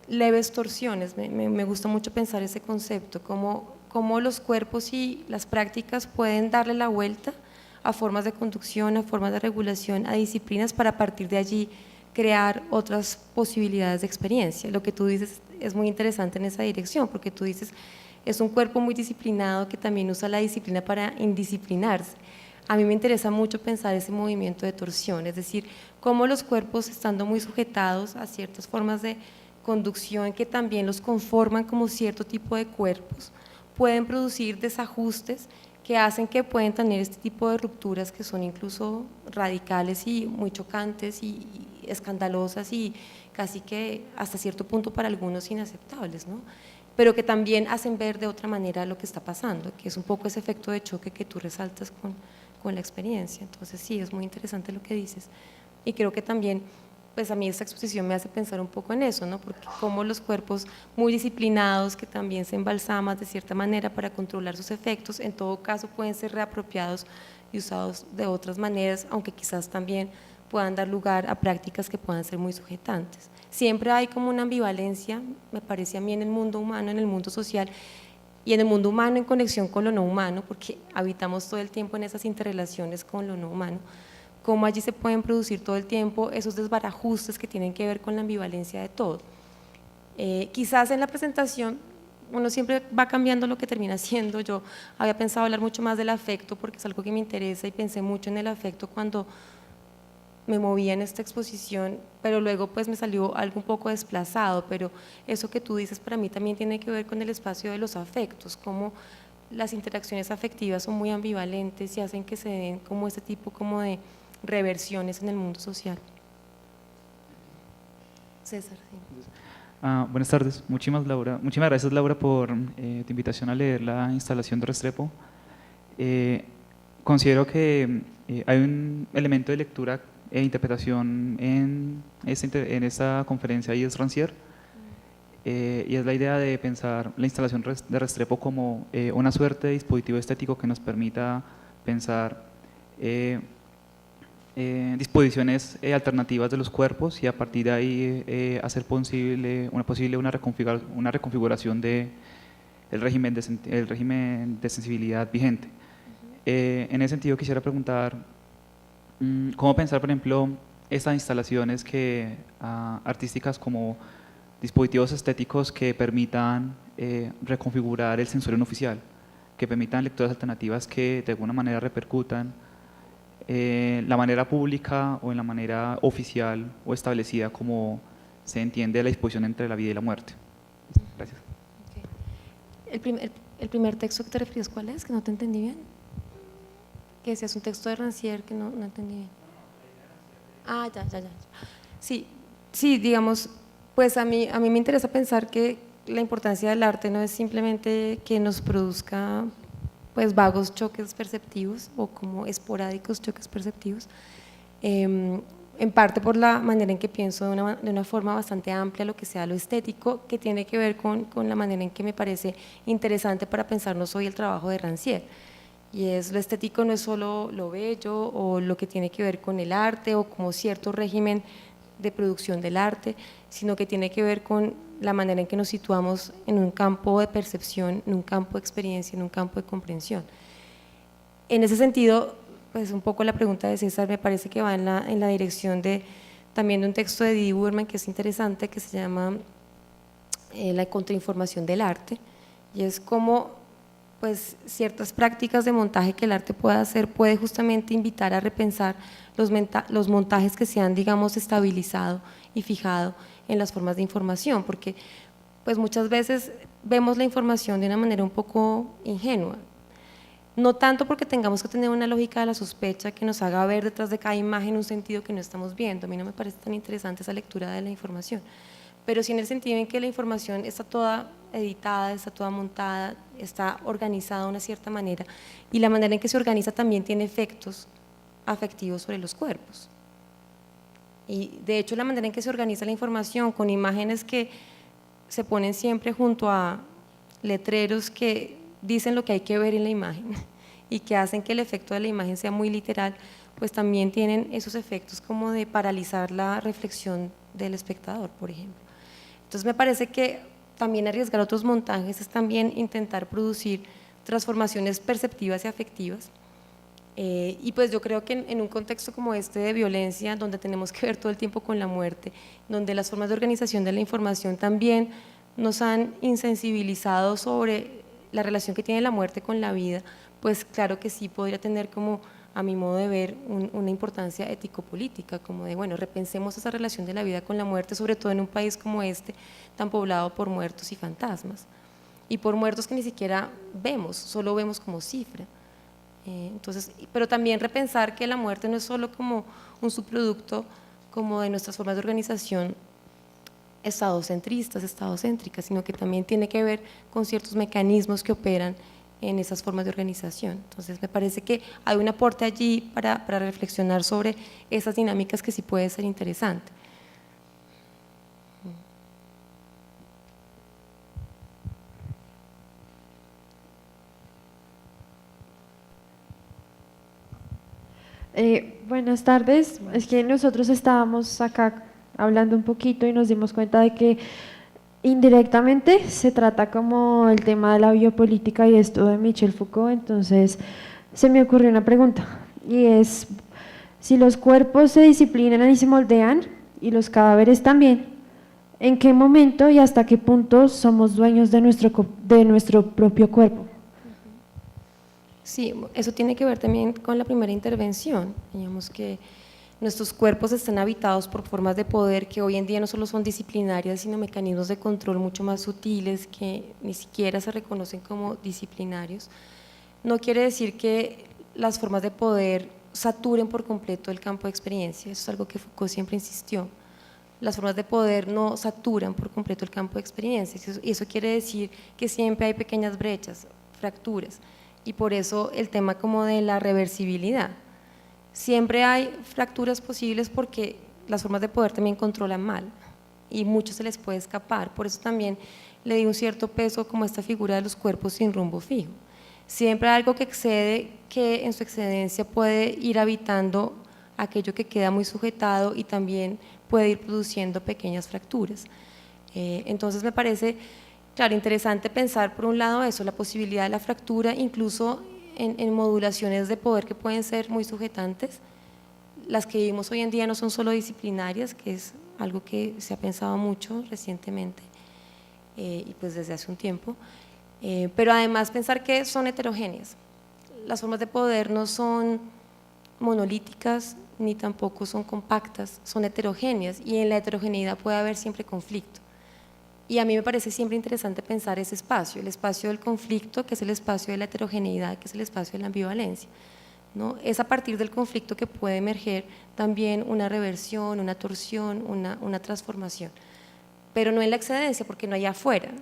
leves torsiones. Me gusta mucho pensar ese concepto, cómo los cuerpos y las prácticas pueden darle la vuelta a formas de conducción, a formas de regulación, a disciplinas para a partir de allí crear otras posibilidades de experiencia. Lo que tú dices es muy interesante en esa dirección, porque tú dices, es un cuerpo muy disciplinado que también usa la disciplina para indisciplinarse. A mí me interesa mucho pensar ese movimiento de torsión, es decir, cómo los cuerpos, estando muy sujetados a ciertas formas de conducción que también los conforman como cierto tipo de cuerpos, pueden producir desajustes que hacen que pueden tener este tipo de rupturas que son incluso radicales y muy chocantes y escandalosas y casi que hasta cierto punto para algunos inaceptables, ¿no? Pero que también hacen ver de otra manera lo que está pasando, que es un poco ese efecto de choque que tú resaltas con la experiencia. Entonces sí, es muy interesante lo que dices y creo que también pues a mí esta exposición me hace pensar un poco en eso, ¿no? Porque como los cuerpos muy disciplinados que también se embalsaman de cierta manera para controlar sus efectos, en todo caso pueden ser reapropiados y usados de otras maneras, aunque quizás también puedan dar lugar a prácticas que puedan ser muy sujetantes. Siempre hay como una ambivalencia, me parece a mí, en el mundo humano, en el mundo social y en el mundo humano en conexión con lo no humano, porque habitamos todo el tiempo en esas interrelaciones con lo no humano, cómo allí se pueden producir todo el tiempo esos desbarajustes que tienen que ver con la ambivalencia de todo. Quizás en la presentación uno siempre va cambiando lo que termina siendo. Yo había pensado hablar mucho más del afecto porque es algo que me interesa y pensé mucho en el afecto cuando me movía en esta exposición, pero luego pues me salió algo un poco desplazado, pero eso que tú dices para mí también tiene que ver con el espacio de los afectos, cómo las interacciones afectivas son muy ambivalentes y hacen que se den como este tipo como de reversiones en el mundo social. César, sí. Buenas tardes, muchísimas gracias Laura por tu invitación a leer la instalación de Restrepo. Considero que hay un elemento de lectura interpretación en esta conferencia y es Rancière, y es la idea de pensar la instalación de Restrepo como una suerte de dispositivo estético que nos permita pensar disposiciones alternativas de los cuerpos y a partir de ahí hacer posible una reconfiguración del régimen de sensibilidad vigente. En ese sentido quisiera preguntar cómo pensar, por ejemplo, estas instalaciones artísticas como dispositivos estéticos que permitan reconfigurar el sensorium oficial, que permitan lecturas alternativas que de alguna manera repercutan la manera pública o en la manera oficial o establecida como se entiende la disposición entre la vida y la muerte. Gracias. Okay. El primer texto que te refieres, ¿cuál es? Que no te entendí bien. Que decías un texto de Rancière que no entendí bien. Ah, ya. Sí, digamos, pues a mí me interesa pensar que la importancia del arte no es simplemente que nos produzca pues vagos choques perceptivos o como esporádicos choques perceptivos, en parte por la manera en que pienso de una forma bastante amplia lo que sea lo estético, que tiene que ver con la manera en que me parece interesante para pensarnos hoy el trabajo de Rancière. Y es lo estético no es solo lo bello o lo que tiene que ver con el arte o como cierto régimen de producción del arte, sino que tiene que ver con la manera en que nos situamos en un campo de percepción, en un campo de experiencia, en un campo de comprensión. En ese sentido, pues un poco la pregunta de César me parece que va en la dirección también de un texto de Didi Burman que es interesante, que se llama La contrainformación del arte, y es como pues ciertas prácticas de montaje que el arte puede hacer, puede justamente invitar a repensar los montajes que se han, digamos, estabilizado y fijado en las formas de información, porque pues muchas veces vemos la información de una manera un poco ingenua, no tanto porque tengamos que tener una lógica de la sospecha que nos haga ver detrás de cada imagen un sentido que no estamos viendo. A mí no me parece tan interesante esa lectura de la información, pero sí en el sentido en que la información está toda editada, está toda montada, está organizada de una cierta manera, y la manera en que se organiza también tiene efectos afectivos sobre los cuerpos. Y de hecho la manera en que se organiza la información, con imágenes que se ponen siempre junto a letreros que dicen lo que hay que ver en la imagen y que hacen que el efecto de la imagen sea muy literal, pues también tienen esos efectos como de paralizar la reflexión del espectador, por ejemplo. Entonces me parece que también arriesgar otros montajes es también intentar producir transformaciones perceptivas y afectivas, y pues yo creo que en un contexto como este de violencia, donde tenemos que ver todo el tiempo con la muerte, donde las formas de organización de la información también nos han insensibilizado sobre la relación que tiene la muerte con la vida, pues claro que sí podría tener como, a mi modo de ver, una importancia ético-política, como de, bueno, repensemos esa relación de la vida con la muerte, sobre todo en un país como este, tan poblado por muertos y fantasmas, y por muertos que ni siquiera vemos, solo vemos como cifra. Entonces, pero también repensar que la muerte no es solo como un subproducto como de nuestras formas de organización estadocentristas, estadocéntricas, sino que también tiene que ver con ciertos mecanismos que operan en esas formas de organización. Entonces me parece que hay un aporte allí para reflexionar sobre esas dinámicas que sí puede ser interesante. Buenas tardes, es que nosotros estábamos acá hablando un poquito y nos dimos cuenta de que indirectamente se trata como el tema de la biopolítica y esto de Michel Foucault. Entonces se me ocurrió una pregunta y es: si los cuerpos se disciplinan y se moldean y los cadáveres también, ¿en qué momento y hasta qué punto somos dueños de nuestro propio cuerpo? Sí, eso tiene que ver también con la primera intervención, digamos que nuestros cuerpos están habitados por formas de poder que hoy en día no solo son disciplinarias, sino mecanismos de control mucho más sutiles que ni siquiera se reconocen como disciplinarios. No quiere decir que las formas de poder saturen por completo el campo de experiencia, eso es algo que Foucault siempre insistió. Las formas de poder no saturan por completo el campo de experiencia, y eso quiere decir que siempre hay pequeñas brechas, fracturas, y por eso el tema como de la reversibilidad. Siempre hay fracturas posibles porque las formas de poder también controlan mal y mucho se les puede escapar, por eso también le di un cierto peso como esta figura de los cuerpos sin rumbo fijo. Siempre hay algo que excede, que en su excedencia puede ir habitando aquello que queda muy sujetado y también puede ir produciendo pequeñas fracturas. Entonces me parece, claro, interesante pensar por un lado eso, la posibilidad de la fractura, incluso en modulaciones de poder que pueden ser muy sujetantes. Las que vivimos hoy en día no son solo disciplinarias, que es algo que se ha pensado mucho recientemente y pues desde hace un tiempo, pero además pensar que son heterogéneas. Las formas de poder no son monolíticas ni tampoco son compactas, son heterogéneas y en la heterogeneidad puede haber siempre conflicto. Y a mí me parece siempre interesante pensar ese espacio, el espacio del conflicto, que es el espacio de la heterogeneidad, que es el espacio de la ambivalencia, ¿no? Es a partir del conflicto que puede emerger también una reversión, una torsión, una transformación, pero no en la excedencia, porque no hay afuera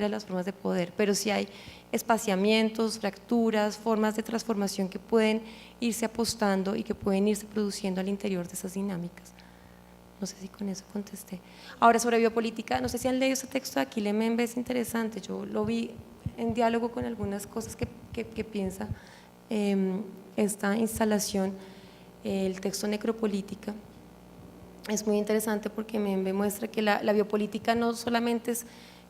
las formas de poder, pero sí hay espaciamientos, fracturas, formas de transformación que pueden irse apostando y que pueden irse produciendo al interior de esas dinámicas. No sé si con eso contesté. Ahora, sobre biopolítica, no sé si han leído ese texto de Achille Mbembe, es interesante, yo lo vi en diálogo con algunas cosas que piensa esta instalación, el texto Necropolítica. Es muy interesante porque Mbembe muestra que la biopolítica no solamente es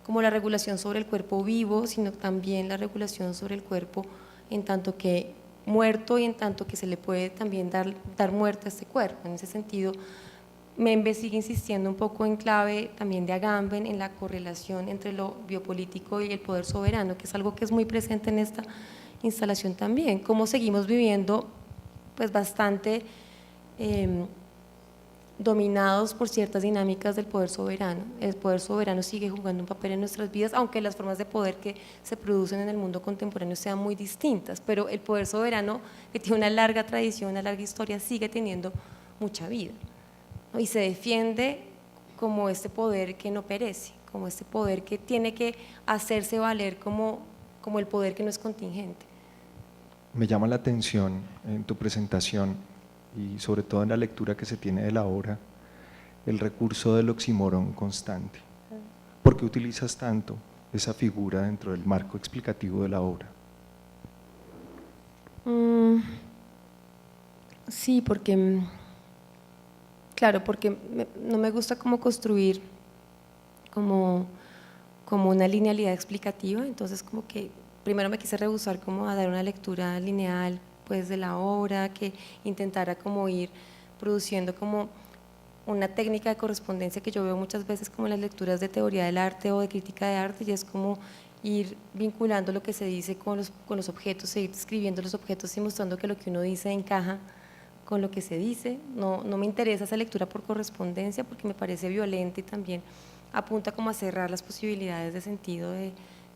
como la regulación sobre el cuerpo vivo, sino también la regulación sobre el cuerpo en tanto que muerto y en tanto que se le puede también dar muerte a este cuerpo. En ese sentido, Mbembe sigue insistiendo un poco en clave también de Agamben en la correlación entre lo biopolítico y el poder soberano, que es algo que es muy presente en esta instalación también, cómo seguimos viviendo pues bastante dominados por ciertas dinámicas del poder soberano. El poder soberano sigue jugando un papel en nuestras vidas, aunque las formas de poder que se producen en el mundo contemporáneo sean muy distintas, pero el poder soberano, que tiene una larga tradición, una larga historia, sigue teniendo mucha vida, ¿no? Y se defiende como este poder que no perece, como este poder que tiene que hacerse valer como el poder que no es contingente. Me llama la atención en tu presentación y sobre todo en la lectura que se tiene de la obra, el recurso del oxímoron constante. ¿Por qué utilizas tanto esa figura dentro del marco explicativo de la obra? Sí, porque, claro, porque no me gusta como construir como una linealidad explicativa, entonces como que primero me quise rehusar como a dar una lectura lineal pues de la obra, que intentara como ir produciendo como una técnica de correspondencia que yo veo muchas veces como en las lecturas de teoría del arte o de crítica de arte, y es como ir vinculando lo que se dice con los objetos, seguir describiendo los objetos y mostrando que lo que uno dice encaja con lo que se dice. No me interesa esa lectura por correspondencia porque me parece violenta y también apunta como a cerrar las posibilidades de sentido de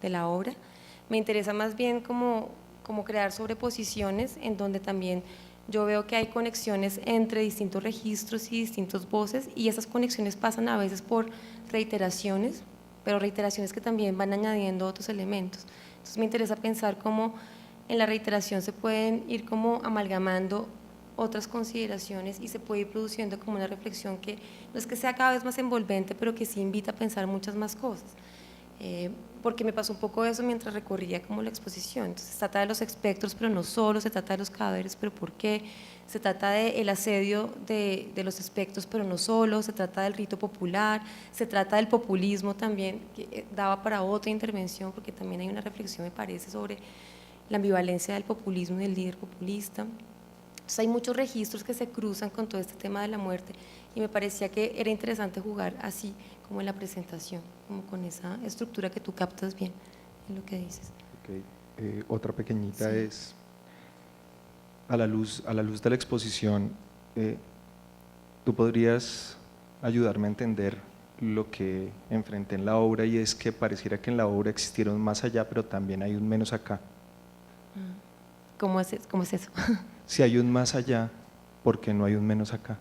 la obra. Me interesa más bien como crear sobreposiciones en donde también yo veo que hay conexiones entre distintos registros y distintas voces, y esas conexiones pasan a veces por reiteraciones, pero reiteraciones que también van añadiendo otros elementos. Entonces me interesa pensar cómo en la reiteración se pueden ir como amalgamando otras consideraciones y se puede ir produciendo como una reflexión que no es que sea cada vez más envolvente, pero que sí invita a pensar muchas más cosas. Porque me pasó un poco eso mientras recorría como la exposición. Entonces se trata de los espectros, pero no solo, se trata de los cadáveres, pero ¿por qué? Se trata del asedio de los espectros, pero no solo, se trata del rito popular, se trata del populismo también, que daba para otra intervención, porque también hay una reflexión, me parece, sobre la ambivalencia del populismo y del líder populista. Entonces hay muchos registros que se cruzan con todo este tema de la muerte, y me parecía que era interesante jugar así como en la presentación, como con esa estructura que tú captas bien en lo que dices. Okay. Otra pequeñita Sí. es, a la luz de la exposición, ¿tú podrías ayudarme a entender lo que enfrenté en la obra? Y es que pareciera que en la obra existiera un más allá, pero también hay un menos acá. ¿Cómo es eso? Si hay un más allá, ¿por qué no hay un menos acá?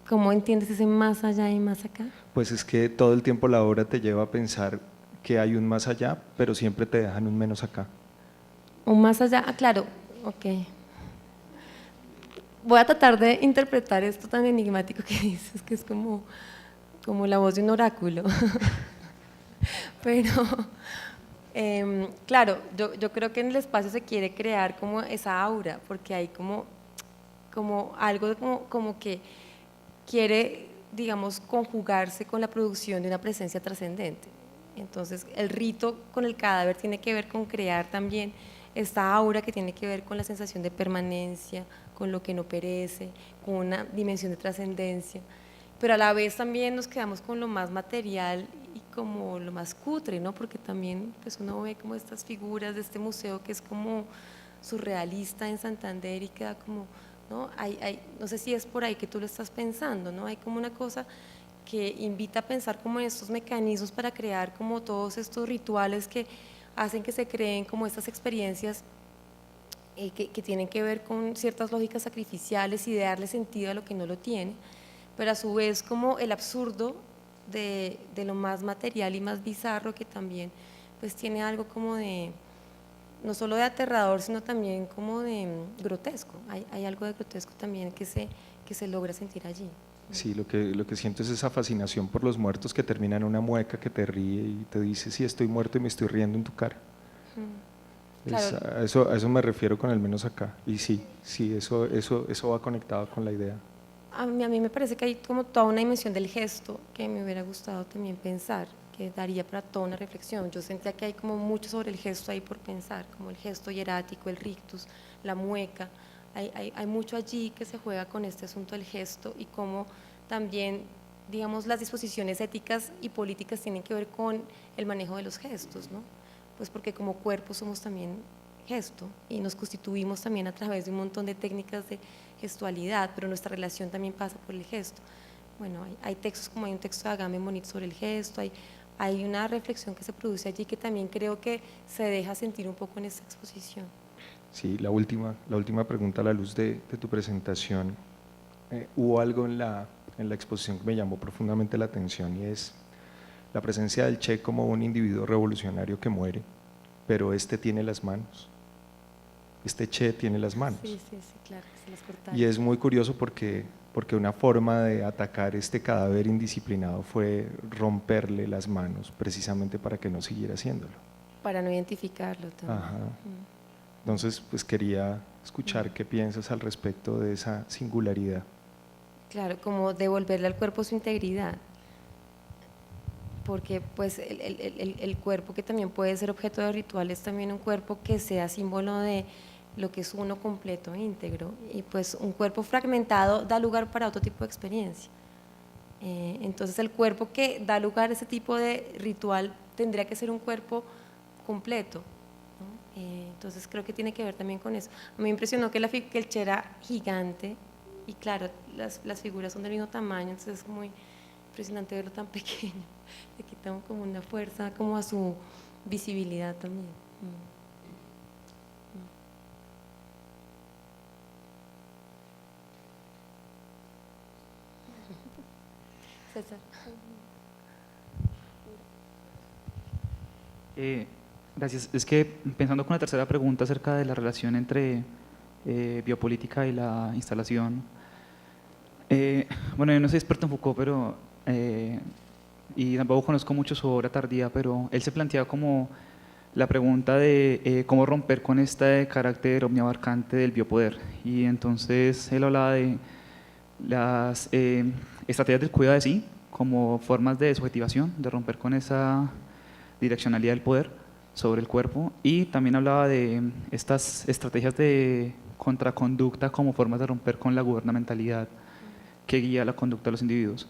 ¿Cómo entiendes ese más allá y más acá? Pues es que todo el tiempo la obra te lleva a pensar que hay un más allá, pero siempre te dejan un menos acá. Un más allá, claro, ok. voy a tratar de interpretar esto tan enigmático que dices, que es como la voz de un oráculo. Pero, claro, yo creo que en el espacio se quiere crear como esa aura, porque hay como algo como que quiere, digamos, conjugarse con la producción de una presencia trascendente. Entonces, el rito con el cadáver tiene que ver con crear también esta aura que tiene que ver con la sensación de permanencia, con lo que no perece, con una dimensión de trascendencia, pero a la vez también nos quedamos con lo más material y como lo más cutre, ¿no? Porque también pues uno ve como estas figuras de este museo que es como surrealista en Santander y queda como, ¿no? No sé si es por ahí que tú lo estás pensando, ¿no? Hay como una cosa que invita a pensar como en estos mecanismos para crear como todos estos rituales que hacen que se creen como estas experiencias que tienen que ver con ciertas lógicas sacrificiales y de darle sentido a lo que no lo tiene, pero a su vez como el absurdo de lo más material y más bizarro que también pues tiene algo como de, no solo de aterrador, sino también como de grotesco, hay algo de grotesco también que se logra sentir allí. Sí, lo que siento es esa fascinación por los muertos que termina en una mueca que te ríe y te dice, sí, estoy muerto y me estoy riendo en tu cara. Claro. A eso me refiero con al menos acá. Y sí, eso va conectado con la idea. A mí me parece que hay como toda una dimensión del gesto que me hubiera gustado también pensar, que daría para toda una reflexión. Yo sentía que hay como mucho sobre el gesto ahí por pensar, como el gesto hierático, el rictus, la mueca. Hay mucho allí que se juega con este asunto del gesto y cómo también, digamos, las disposiciones éticas y políticas tienen que ver con el manejo de los gestos, ¿no? Pues porque como cuerpo somos también gesto y nos constituimos también a través de un montón de técnicas de gestualidad, pero nuestra relación también pasa por el gesto. Bueno, hay textos como hay un texto de Agamben bonito sobre el gesto, hay una reflexión que se produce allí que también creo que se deja sentir un poco en esta exposición. Sí, la última pregunta a la luz de tu presentación. Hubo algo en la exposición que me llamó profundamente la atención y es la presencia del Che como un individuo revolucionario que muere, pero este tiene las manos. Este Che tiene las manos. Sí, claro, se las cortaron. Y es muy curioso porque una forma de atacar este cadáver indisciplinado fue romperle las manos precisamente para que no siguiera haciéndolo. Para no identificarlo también. Ajá. Entonces, pues quería escuchar qué piensas al respecto de esa singularidad. Claro, como devolverle al cuerpo su integridad, porque pues el cuerpo que también puede ser objeto de ritual es también un cuerpo que sea símbolo de lo que es uno completo, íntegro, y pues un cuerpo fragmentado da lugar para otro tipo de experiencia. Entonces el cuerpo que da lugar a ese tipo de ritual tendría que ser un cuerpo completo, ¿no? Entonces creo que tiene que ver también con eso. A mí me impresionó que el Che era gigante y claro, las figuras son del mismo tamaño, entonces es muy impresionante verlo tan pequeño, le quita como una fuerza como a su visibilidad también. César. Gracias. Es que pensando con la tercera pregunta acerca de la relación entre biopolítica y la instalación, bueno, yo no soy experto en Foucault, pero y tampoco conozco mucho su obra tardía, pero él se planteaba como la pregunta de cómo romper con este carácter omniabarcante del biopoder, y entonces él hablaba de las estrategias del cuidado de sí como formas de subjetivación, de romper con esa direccionalidad del poder sobre el cuerpo, y también hablaba de estas estrategias de contraconducta como formas de romper con la gubernamentalidad que guía la conducta de los individuos,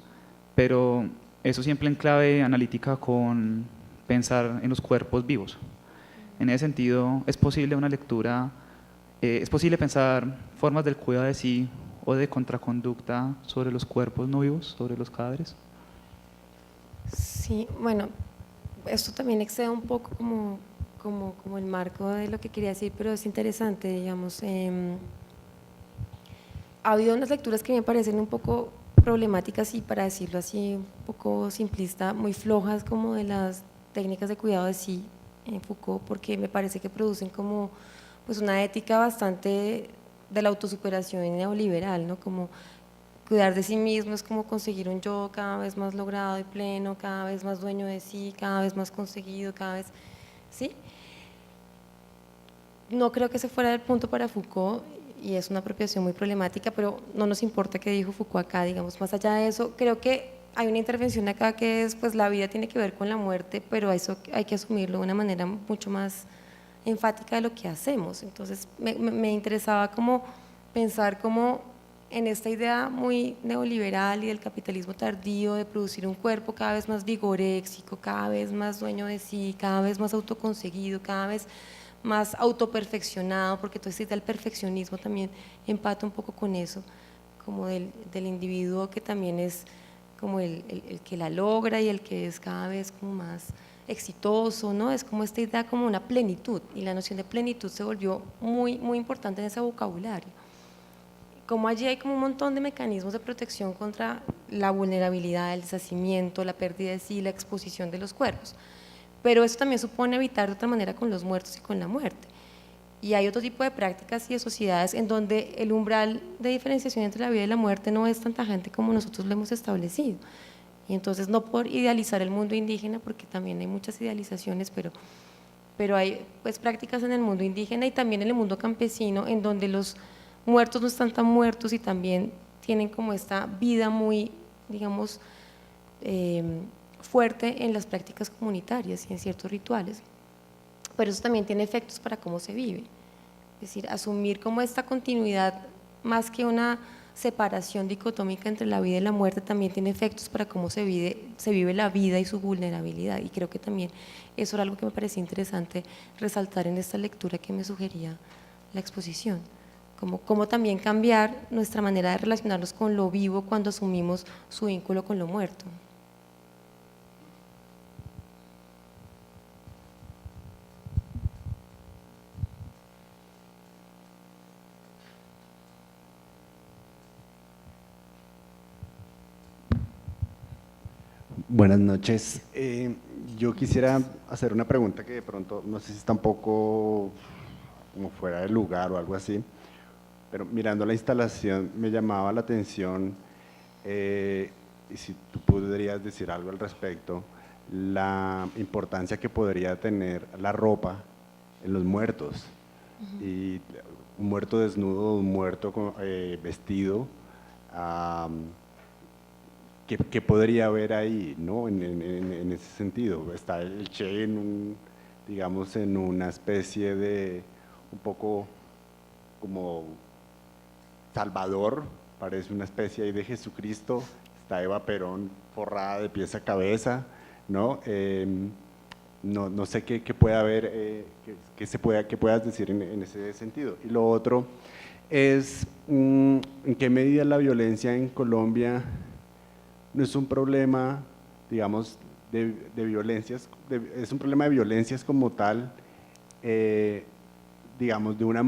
pero eso siempre en clave analítica con pensar en los cuerpos vivos. En ese sentido, ¿es posible una lectura, es posible pensar formas del cuidado de sí o de contraconducta sobre los cuerpos no vivos, sobre los cadáveres? Sí, bueno, esto también excede un poco como el marco de lo que quería decir, pero es interesante, digamos. Ha habido unas lecturas que me parecen un poco problemáticas y, para decirlo así, un poco simplista, muy flojas como de las técnicas de cuidado de sí en Foucault, porque me parece que producen como pues una ética bastante de la autosuperación neoliberal, ¿no? Como cuidar de sí mismo es como conseguir un yo cada vez más logrado y pleno, cada vez más dueño de sí, cada vez más conseguido, cada vez, ¿sí? No creo que ese fuera el punto para Foucault y es una apropiación muy problemática, pero no nos importa qué dijo Foucault acá, digamos, más allá de eso, creo que hay una intervención acá que es, pues la vida tiene que ver con la muerte, pero eso hay que asumirlo de una manera mucho más enfática de lo que hacemos. Entonces me interesaba como pensar como en esta idea muy neoliberal y del capitalismo tardío de producir un cuerpo cada vez más vigoréxico, cada vez más dueño de sí, cada vez más autoconseguido, cada vez más autoperfeccionado, porque todo este el perfeccionismo también empata un poco con eso, como del individuo que también es como el que la logra y el que es cada vez como más exitoso, ¿no? Es como esta idea como una plenitud, y la noción de plenitud se volvió muy, muy importante en ese vocabulario. Como allí hay como un montón de mecanismos de protección contra la vulnerabilidad, el deshacimiento, la pérdida de sí, la exposición de los cuerpos, pero eso también supone evitar de otra manera con los muertos y con la muerte. Y hay otro tipo de prácticas y de sociedades en donde el umbral de diferenciación entre la vida y la muerte no es tan tajante como nosotros lo hemos establecido. Y entonces no por idealizar el mundo indígena, porque también hay muchas idealizaciones, pero hay pues prácticas en el mundo indígena y también en el mundo campesino en donde los muertos no están tan muertos y también tienen como esta vida muy, digamos, fuerte en las prácticas comunitarias y en ciertos rituales, pero eso también tiene efectos para cómo se vive, es decir, asumir como esta continuidad más que una separación dicotómica entre la vida y la muerte también tiene efectos para cómo se vive la vida y su vulnerabilidad, y creo que también eso era algo que me parecía interesante resaltar en esta lectura que me sugería la exposición, como también cambiar nuestra manera de relacionarnos con lo vivo cuando asumimos su vínculo con lo muerto. Buenas noches. Yo quisiera hacer una pregunta que de pronto no sé si está un poco como fuera de lugar o algo así, pero mirando la instalación me llamaba la atención, y si tú podrías decir algo al respecto, la importancia que podría tener la ropa en los muertos. Y un muerto desnudo, un muerto vestido, ¿qué podría haber ahí, ¿no? En ese sentido? Está el Che digamos, en una especie de, un poco como Salvador, parece una especie ahí de Jesucristo, está Eva Perón forrada de pies a cabeza, ¿no? No sé qué puede haber, qué puedas decir en ese sentido. Y lo otro es, ¿en qué medida la violencia en Colombia no es un problema, digamos, de violencias, es un problema de violencias como tal, digamos, de una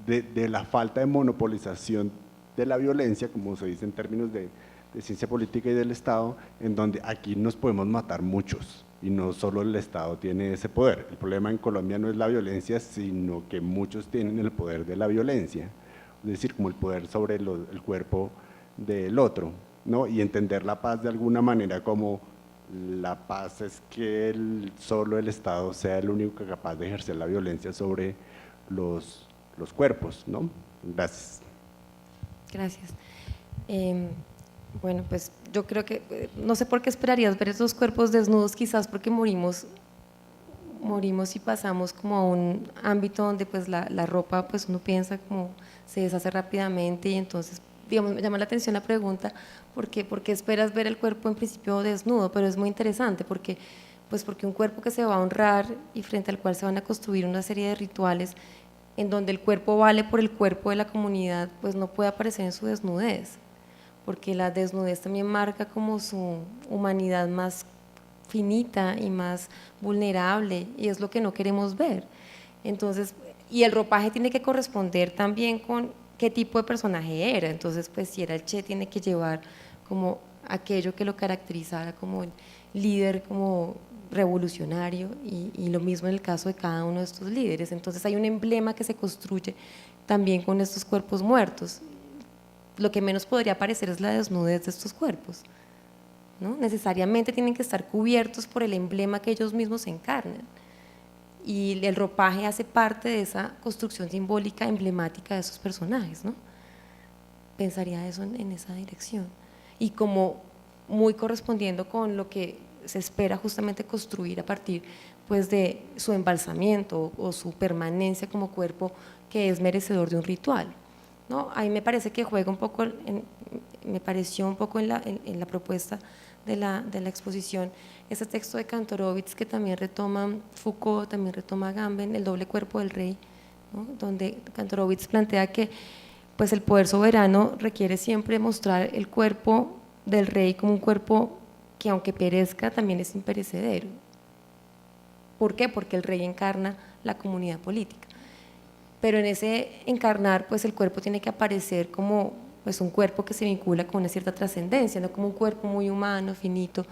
de la falta de monopolización de la violencia, como se dice en términos de ciencia política y del Estado, en donde aquí nos podemos matar muchos y no solo el Estado tiene ese poder. El problema en Colombia no es la violencia, sino que muchos tienen el poder de la violencia, es decir, como el poder sobre el cuerpo del otro, ¿no? Y entender la paz de alguna manera como la paz es que solo el Estado sea el único capaz de ejercer la violencia sobre los cuerpos, ¿no? Gracias. Gracias. Bueno, pues yo creo que, no sé por qué esperarías ver esos cuerpos desnudos, quizás porque morimos y pasamos como a un ámbito donde pues la ropa, pues uno piensa como se deshace rápidamente y entonces, digamos, me llama la atención la pregunta, ¿por qué esperas ver el cuerpo en principio desnudo? Pero es muy interesante porque un cuerpo que se va a honrar y frente al cual se van a construir una serie de rituales en donde el cuerpo vale por el cuerpo de la comunidad, pues no puede aparecer en su desnudez, porque la desnudez también marca como su humanidad más finita y más vulnerable, y es lo que no queremos ver. Entonces, y el ropaje tiene que corresponder también con qué tipo de personaje era. Entonces, pues si era el Che, tiene que llevar como aquello que lo caracterizara como el líder, como revolucionario y lo mismo en el caso de cada uno de estos líderes. Entonces hay un emblema que se construye también con estos cuerpos muertos. Lo que menos podría parecer es la desnudez de estos cuerpos, ¿no? Necesariamente tienen que estar cubiertos por el emblema que ellos mismos encarnan, y el ropaje hace parte de esa construcción simbólica emblemática de esos personajes, ¿no? Pensaría eso en esa dirección, y como muy correspondiendo con lo que se espera justamente construir a partir pues de su embalsamiento o su permanencia como cuerpo que es merecedor de un ritual, ¿no? Ahí me parece que juega un poco, me pareció un poco en la propuesta de la exposición, ese texto de Kantorowicz que también retoma Foucault, también retoma Agamben, El doble cuerpo del rey, ¿no? Donde Kantorowicz plantea que pues el poder soberano requiere siempre mostrar el cuerpo del rey como un cuerpo que aunque perezca también es imperecedero. ¿Por qué? Porque el rey encarna la comunidad política, pero en ese encarnar pues el cuerpo tiene que aparecer como pues un cuerpo que se vincula con una cierta trascendencia, no como un cuerpo muy humano, finito,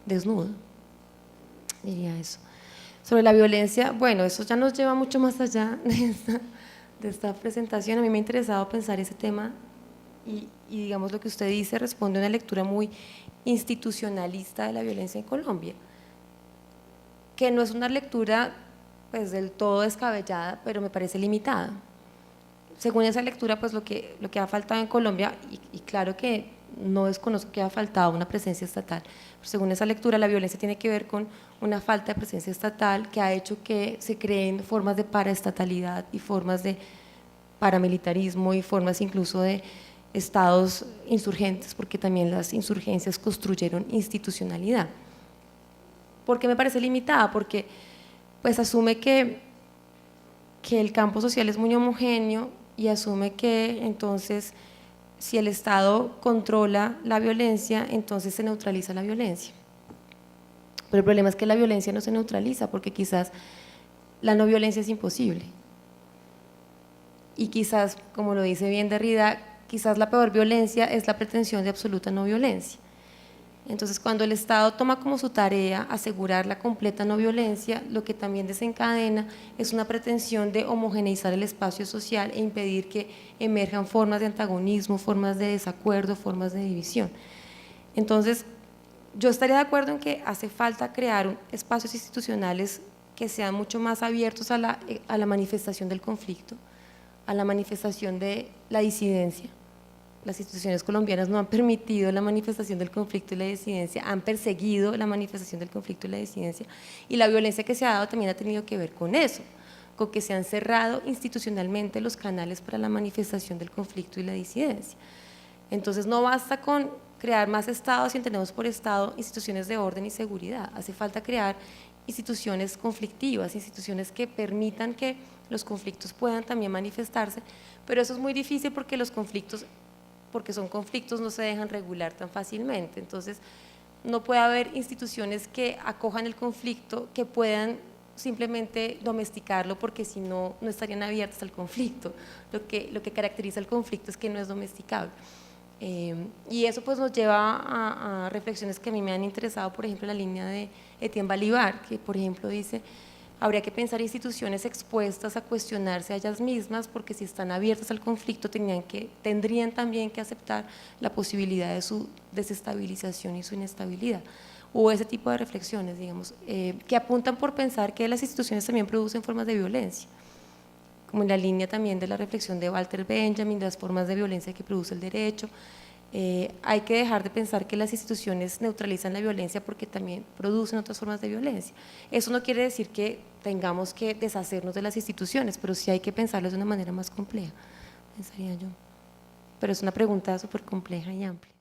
desnudo, diría eso. Sobre la violencia, bueno, eso ya nos lleva mucho más allá de esta presentación. A mí me ha interesado pensar ese tema y digamos lo que usted dice responde a una lectura muy institucionalista de la violencia en Colombia, que no es una lectura pues del todo descabellada, pero me parece limitada. Según esa lectura, pues lo que ha faltado en Colombia, y claro que no desconozco que ha faltado una presencia estatal, pero según esa lectura la violencia tiene que ver con una falta de presencia estatal que ha hecho que se creen formas de paraestatalidad y formas de paramilitarismo y formas incluso de estados insurgentes, porque también las insurgencias construyeron institucionalidad. ¿Por qué me parece limitada? Porque pues asume que el campo social es muy homogéneo y asume que entonces si el Estado controla la violencia, entonces se neutraliza la violencia. Pero el problema es que la violencia no se neutraliza porque quizás la no violencia es imposible. Y quizás, como lo dice bien Derrida, quizás la peor violencia es la pretensión de absoluta no violencia. Entonces, cuando el Estado toma como su tarea asegurar la completa no violencia, lo que también desencadena es una pretensión de homogeneizar el espacio social e impedir que emerjan formas de antagonismo, formas de desacuerdo, formas de división. Entonces, yo estaría de acuerdo en que hace falta crear espacios institucionales que sean mucho más abiertos a la manifestación del conflicto, a la manifestación de la disidencia. Las instituciones colombianas no han permitido la manifestación del conflicto y la disidencia, han perseguido la manifestación del conflicto y la disidencia, y la violencia que se ha dado también ha tenido que ver con eso, con que se han cerrado institucionalmente los canales para la manifestación del conflicto y la disidencia. Entonces no basta con crear más estados y entendemos por estado instituciones de orden y seguridad, hace falta crear instituciones conflictivas, instituciones que permitan que los conflictos puedan también manifestarse, pero eso es muy difícil porque los conflictos, porque son conflictos, no se dejan regular tan fácilmente. Entonces no puede haber instituciones que acojan el conflicto, que puedan simplemente domesticarlo, porque si no, no estarían abiertas al conflicto. Lo que caracteriza el conflicto es que no es domesticable. Y eso pues nos lleva a reflexiones que a mí me han interesado, por ejemplo la línea de Etienne Balibar, que por ejemplo dice: habría que pensar instituciones expuestas a cuestionarse a ellas mismas, porque si están abiertas al conflicto tendrían también que aceptar la posibilidad de su desestabilización y su inestabilidad, o ese tipo de reflexiones, digamos, que apuntan por pensar que las instituciones también producen formas de violencia, como en la línea también de la reflexión de Walter Benjamin, de las formas de violencia que produce el derecho. Hay que dejar de pensar que las instituciones neutralizan la violencia porque también producen otras formas de violencia. Eso no quiere decir que tengamos que deshacernos de las instituciones, pero sí hay que pensarlas de una manera más compleja, pensaría yo. Pero es una pregunta súper compleja y amplia.